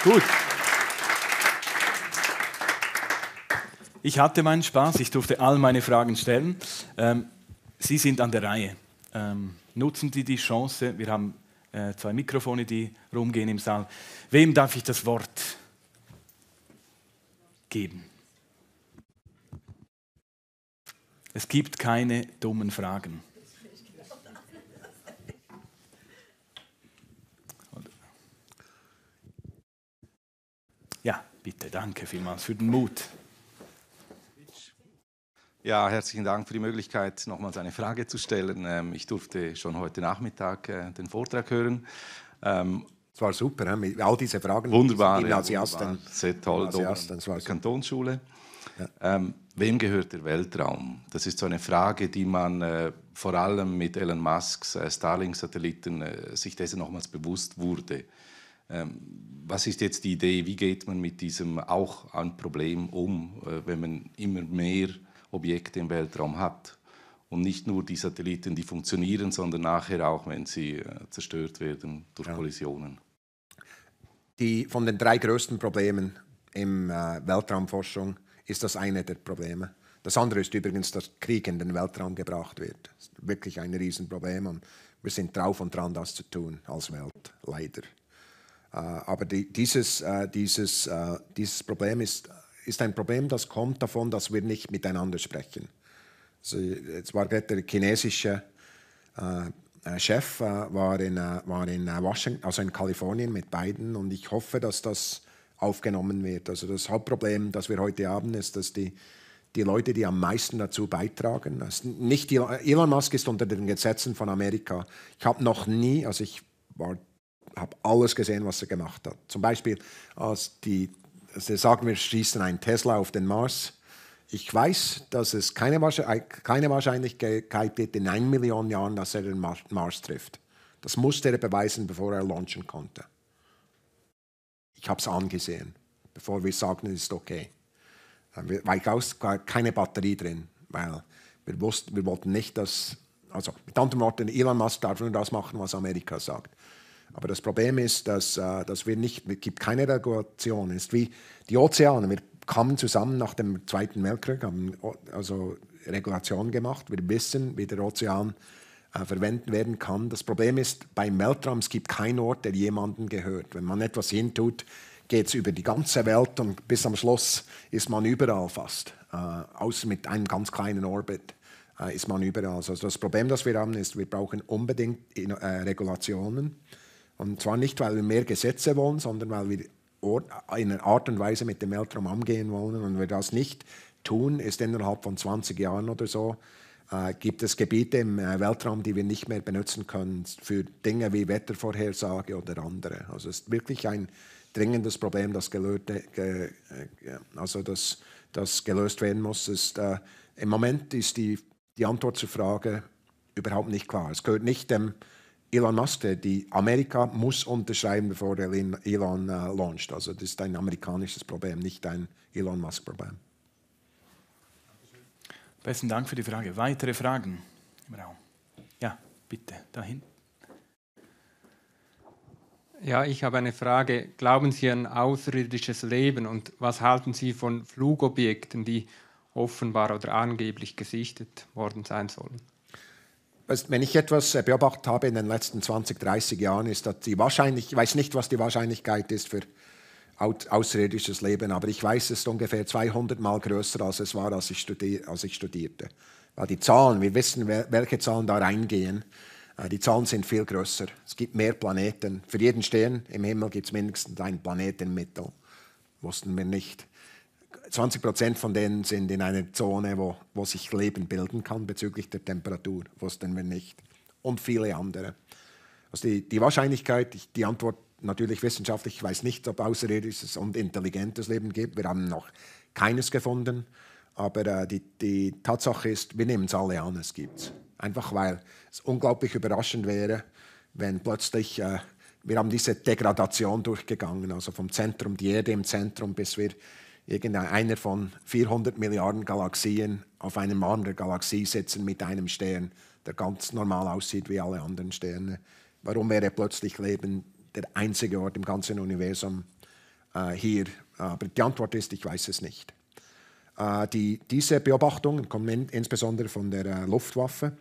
Gut. Ich hatte meinen Spaß, ich durfte all meine Fragen stellen. Sie sind an der Reihe. Nutzen Sie die Chance, wir haben 2 Mikrofone, die rumgehen im Saal. Wem darf ich das Wort geben? Es gibt keine dummen Fragen. Ja, bitte, danke vielmals für den Mut. Ja, herzlichen Dank für die Möglichkeit, nochmals eine Frage zu stellen. Ich durfte schon heute Nachmittag den Vortrag hören. Es war super, mit all diese Fragen. Wunderbar, Gymnasiasten. ja, sehr toll. Gymnasiasten, Der Kantonsschule. Ja. Wem gehört der Weltraum? Das ist so eine Frage, die man vor allem mit Elon Musks Starlink-Satelliten sich dessen nochmals bewusst wurde. Was ist jetzt die Idee, wie geht man mit diesem auch ein Problem um, wenn man immer mehr Objekte im Weltraum hat? Und nicht nur die Satelliten, die funktionieren, sondern nachher auch, wenn sie zerstört werden durch Kollisionen. Von den 3 größten Problemen in Weltraumforschung ist das eine der Probleme. Das andere ist übrigens, dass Krieg in den Weltraum gebracht wird. Das ist wirklich ein Riesenproblem und wir sind drauf und dran, das zu tun als Welt, leider. Aber dieses Problem ist ein Problem, das kommt davon, dass wir nicht miteinander sprechen. Also, jetzt war gerade der chinesische Chef war in Washington, also in Kalifornien mit Biden, und ich hoffe, dass das aufgenommen wird. Also das Hauptproblem, das wir heute haben, ist, dass die Leute, die am meisten dazu beitragen, nicht Elon Musk ist unter den Gesetzen von Amerika. Ich habe noch nie, also ich habe alles gesehen, was er gemacht hat. Zum Beispiel, sagen wir, schießen einen Tesla auf den Mars. Ich weiß, dass es keine Wahrscheinlichkeit gibt in 1 Million Jahren, dass er den Mars trifft. Das musste er beweisen, bevor er launchen konnte. Ich habe es angesehen, bevor wir sagten, es ist okay. Weil keine Batterie drin, weil wir wollten nicht, dass, also mit anderen Worten, Elon Musk darf nur das machen, was Amerika sagt. Aber das Problem ist, dass es gibt keine Regulation. Es ist wie die Ozeane. Wir kamen zusammen nach dem Zweiten Weltkrieg, haben also Regulation gemacht. Wir wissen, wie der Ozean verwendet werden kann. Das Problem ist, beim Weltraum, es gibt keinen Ort, der jemandem gehört. Wenn man etwas hintut, geht es über die ganze Welt und bis am Schluss ist man überall fast. Außer mit einem ganz kleinen Orbit ist man überall. Also das Problem, das wir haben, ist, wir brauchen unbedingt Regulationen. Und zwar nicht, weil wir mehr Gesetze wollen, sondern weil wir in einer Art und Weise mit dem Weltraum umgehen wollen. Und wenn wir das nicht tun, ist innerhalb von 20 Jahren oder so, gibt es Gebiete im Weltraum, die wir nicht mehr benutzen können für Dinge wie Wettervorhersage oder andere. Also es ist wirklich ein dringendes Problem, das gelöst werden muss. Im Moment ist die Antwort zur Frage überhaupt nicht klar. Es gehört nicht dem Elon Musk, die Amerika muss unterschreiben, bevor der Elon launcht. Also das ist ein amerikanisches Problem, nicht ein Elon Musk-Problem. Besten Dank für die Frage. Weitere Fragen im Raum? Ja, bitte, dahin. Ja, ich habe eine Frage. Glauben Sie an außerirdisches Leben und was halten Sie von Flugobjekten, die offenbar oder angeblich gesichtet worden sein sollen? Wenn ich etwas beobachtet habe in den letzten 20, 30 Jahren, ist, dass ich weiß nicht, was die Wahrscheinlichkeit ist für außerirdisches Leben, aber ich weiß, es ist ungefähr 200 Mal größer, als es war, als ich studierte. Weil die Zahlen, wir wissen, welche Zahlen da reingehen, die Zahlen sind viel größer. Es gibt mehr Planeten. Für jeden Stern im Himmel gibt es mindestens einen Planeten im Mittel. Wussten wir nicht. 20% von denen sind in einer Zone, wo sich Leben bilden kann bezüglich der Temperatur. Wussten wir nicht. Und viele andere. Also die Wahrscheinlichkeit, die Antwort natürlich wissenschaftlich, ich weiß nicht, ob außerirdisches und intelligentes Leben gibt. Wir haben noch keines gefunden. Aber die Tatsache ist, wir nehmen es alle an, es gibt es. Einfach weil es unglaublich überraschend wäre, wenn plötzlich, wir haben diese Degradation durchgegangen, also vom Zentrum, die Erde im Zentrum, bis wir irgendeiner von 400 Milliarden Galaxien auf einem anderen Galaxie sitzen mit einem Stern, der ganz normal aussieht wie alle anderen Sterne. Warum wäre plötzlich Leben der einzige Ort im ganzen Universum hier? Aber die Antwort ist, ich weiß es nicht. Diese Beobachtungen kommen insbesondere von der Luftwaffe.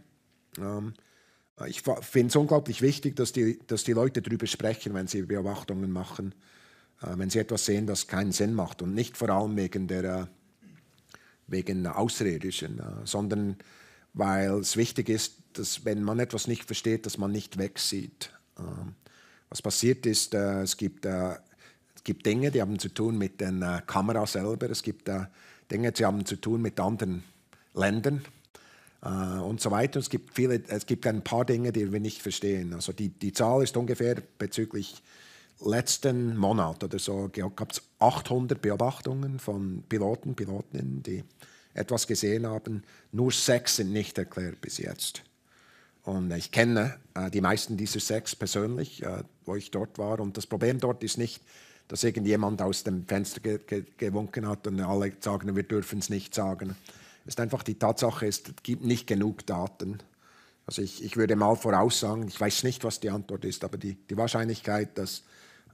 Ich finde es unglaublich wichtig, dass die Leute darüber sprechen, wenn sie Beobachtungen machen, wenn sie etwas sehen, das keinen Sinn macht. Und nicht vor allem wegen Außerirdischen, sondern weil es wichtig ist, dass wenn man etwas nicht versteht, dass man nicht wegsieht. Was passiert ist, es gibt Dinge, die haben zu tun mit den Kameras selber, es gibt Dinge, die haben zu tun mit anderen Ländern und so weiter. Es gibt ein paar Dinge, die wir nicht verstehen. Also die Zahl ist ungefähr bezüglich letzten Monat oder so, gab es 800 Beobachtungen von Pilotinnen, die etwas gesehen haben. Nur 6 sind nicht erklärt bis jetzt. Und ich kenne die meisten dieser 6 persönlich, wo ich dort war. Und das Problem dort ist nicht, dass irgendjemand aus dem Fenster gewunken hat und alle sagen, wir dürfen es nicht sagen. Es ist einfach die Tatsache, es gibt nicht genug Daten. Also ich würde mal voraussagen, ich weiß nicht, was die Antwort ist, aber die Wahrscheinlichkeit, dass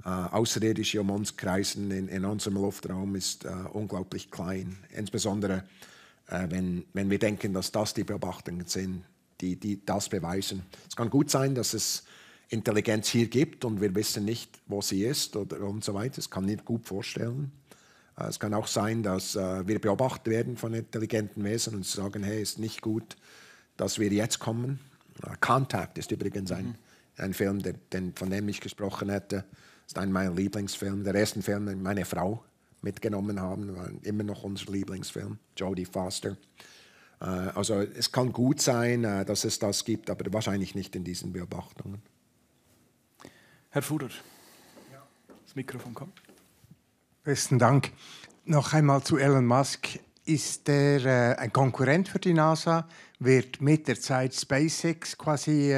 Außerirdische um uns kreisen in unserem Luftraum ist unglaublich klein. Insbesondere, wenn wir denken, dass das die Beobachtungen sind, die das beweisen. Es kann gut sein, dass es Intelligenz hier gibt und wir wissen nicht, wo sie ist und so weiter. Das kann ich mir gut vorstellen. Es kann auch sein, dass wir beobachtet werden von intelligenten Wesen und sagen, hey, ist nicht gut, dass wir jetzt kommen. Contact ist übrigens ein Film, von dem ich gesprochen hätte. Das ist einer meiner Lieblingsfilme. Der erste Film, den meine Frau mitgenommen haben, war immer noch unser Lieblingsfilm, Jodie Foster. Also es kann gut sein, dass es das gibt, aber wahrscheinlich nicht in diesen Beobachtungen. Herr Fuhrer, das Mikrofon kommt. Besten Dank. Noch einmal zu Elon Musk. Ist er ein Konkurrent für die NASA? Wird mit der Zeit SpaceX quasi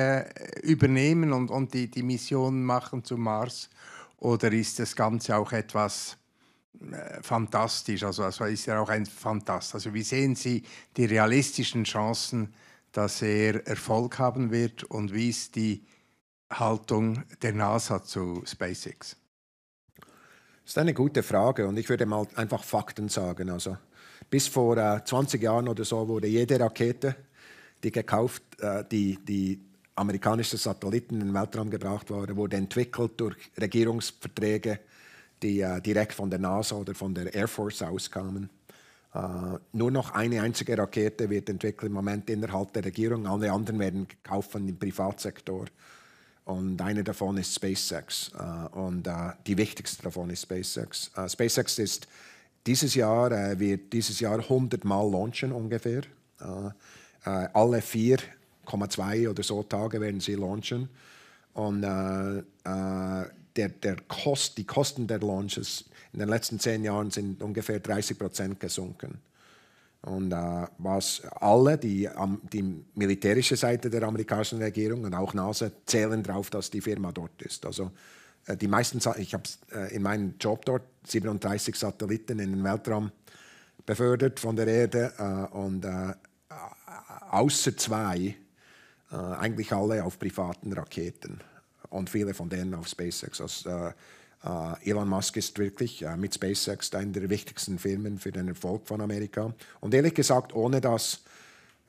übernehmen und die Mission machen zum Mars? Oder ist das Ganze auch etwas fantastisch? Also ist er auch ein Fantast? Also wie sehen Sie die realistischen Chancen, dass er Erfolg haben wird? Und wie ist die Haltung der NASA zu SpaceX? Das ist eine gute Frage und ich würde mal einfach Fakten sagen. Also bis vor 20 Jahren oder so wurde jede Rakete, die gekauft, die amerikanische Satelliten in den Weltraum gebracht wurde, wurde entwickelt durch Regierungsverträge, die direkt von der NASA oder von der Air Force auskamen. Nur noch eine einzige Rakete wird entwickelt im Moment innerhalb der Regierung. Alle anderen werden gekauft von dem Privatsektor. Und eine davon ist SpaceX. Die wichtigste davon ist SpaceX. SpaceX ist wird dieses Jahr 100 Mal launchen ungefähr. Alle 4,2 oder so Tage werden sie launchen. Und die Kosten der Launches in den letzten 10 Jahren sind ungefähr 30% gesunken. Und was alle, die militärische Seite der amerikanischen Regierung und auch NASA, zählen darauf, dass die Firma dort ist. Also die meisten, ich habe in meinem Job dort 37 Satelliten in den Weltraum befördert von der Erde und außer 2 eigentlich alle auf privaten Raketen und viele von denen auf SpaceX. Also, Elon Musk ist wirklich mit SpaceX eine der wichtigsten Firmen für den Erfolg von Amerika. Und ehrlich gesagt, ohne das,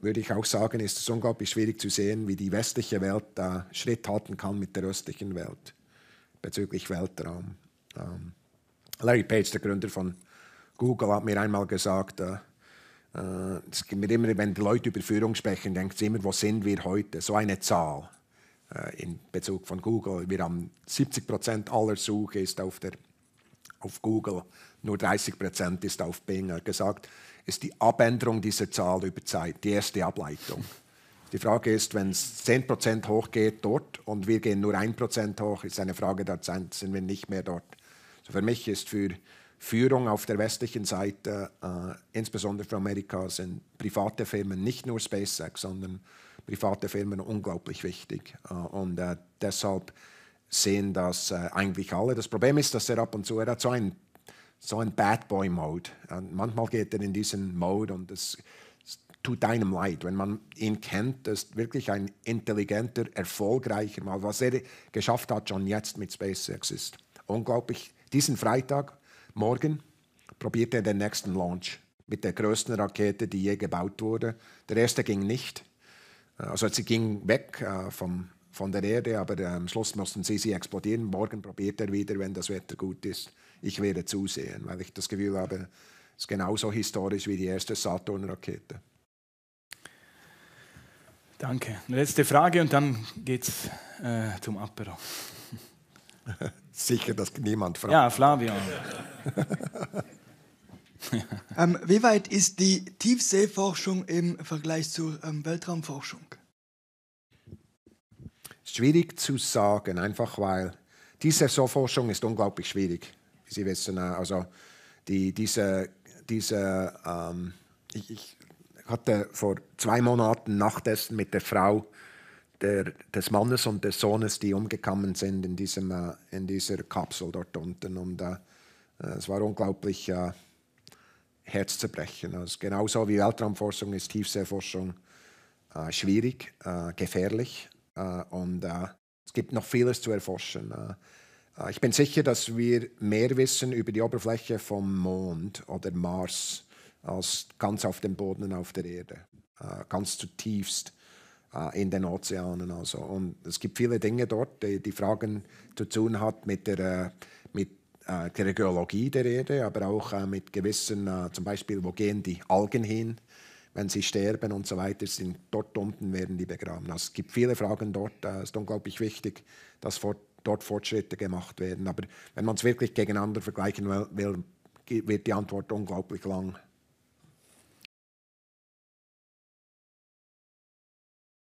würde ich auch sagen, ist es unglaublich schwierig zu sehen, wie die westliche Welt Schritt halten kann mit der östlichen Welt bezüglich Weltraum. Larry Page, der Gründer von Google, hat mir einmal gesagt, es gibt mir immer, wenn die Leute über Führung sprechen, denken sie immer, wo sind wir heute? So eine Zahl. In Bezug von Google. Wir haben 70% aller Suche ist auf Google, nur 30% ist auf Bing. Er hat gesagt, ist die Abänderung dieser Zahl über Zeit, die erste Ableitung. Die Frage ist, wenn es 10% hochgeht dort und wir gehen nur 1% hoch, ist eine Frage der Zeit, sind wir nicht mehr dort. Also für mich ist für Führung auf der westlichen Seite, insbesondere für Amerika, sind private Firmen, nicht nur SpaceX, sondern private Firmen unglaublich wichtig. Und deshalb sehen das eigentlich alle. Das Problem ist, dass er ab und zu, er hat so ein Bad Boy Mode. Manchmal geht er in diesen Mode und es tut einem leid, wenn man ihn kennt. Das ist wirklich ein intelligenter, erfolgreicher Mann. Was er geschafft hat schon jetzt mit SpaceX ist unglaublich. Diesen Freitag, morgen, probiert er den nächsten Launch mit der größten Rakete, die je gebaut wurde. Der erste ging nicht. Also sie ging weg von der Erde, aber am Schluss mussten sie explodieren. Morgen probiert er wieder, wenn das Wetter gut ist. Ich werde zusehen, weil ich das Gefühl habe, es ist genauso historisch wie die erste Saturn-Rakete. Danke. Eine letzte Frage und dann geht's zum Apero. Sicher, dass niemand fragt. Ja, Flavio. Wie weit ist die Tiefseeforschung im Vergleich zur Weltraumforschung? Schwierig zu sagen, einfach weil diese Forschung ist unglaublich schwierig, wie Sie wissen. Also ich hatte vor 2 Monaten Nachtessen mit der Frau des Mannes und des Sohnes, die umgekommen sind in dieser Kapsel dort unten. Und es war unglaublich herzzerbrechend. Also genauso wie Weltraumforschung ist Tiefseeforschung schwierig, gefährlich und es gibt noch vieles zu erforschen. Ich bin sicher, dass wir mehr wissen über die Oberfläche vom Mond oder Mars als ganz auf dem Boden auf der Erde, ganz zutiefst in den Ozeanen. Also. Und es gibt viele Dinge dort, die Fragen zu tun haben mit der Geologie der Erde, aber auch mit gewissen, zum Beispiel, wo gehen die Algen hin, wenn sie sterben und so weiter, sind dort unten werden die begraben. Also es gibt viele Fragen dort. Es ist unglaublich wichtig, dass dort Fortschritte gemacht werden. Aber wenn man es wirklich gegeneinander vergleichen will, wird die Antwort unglaublich lang.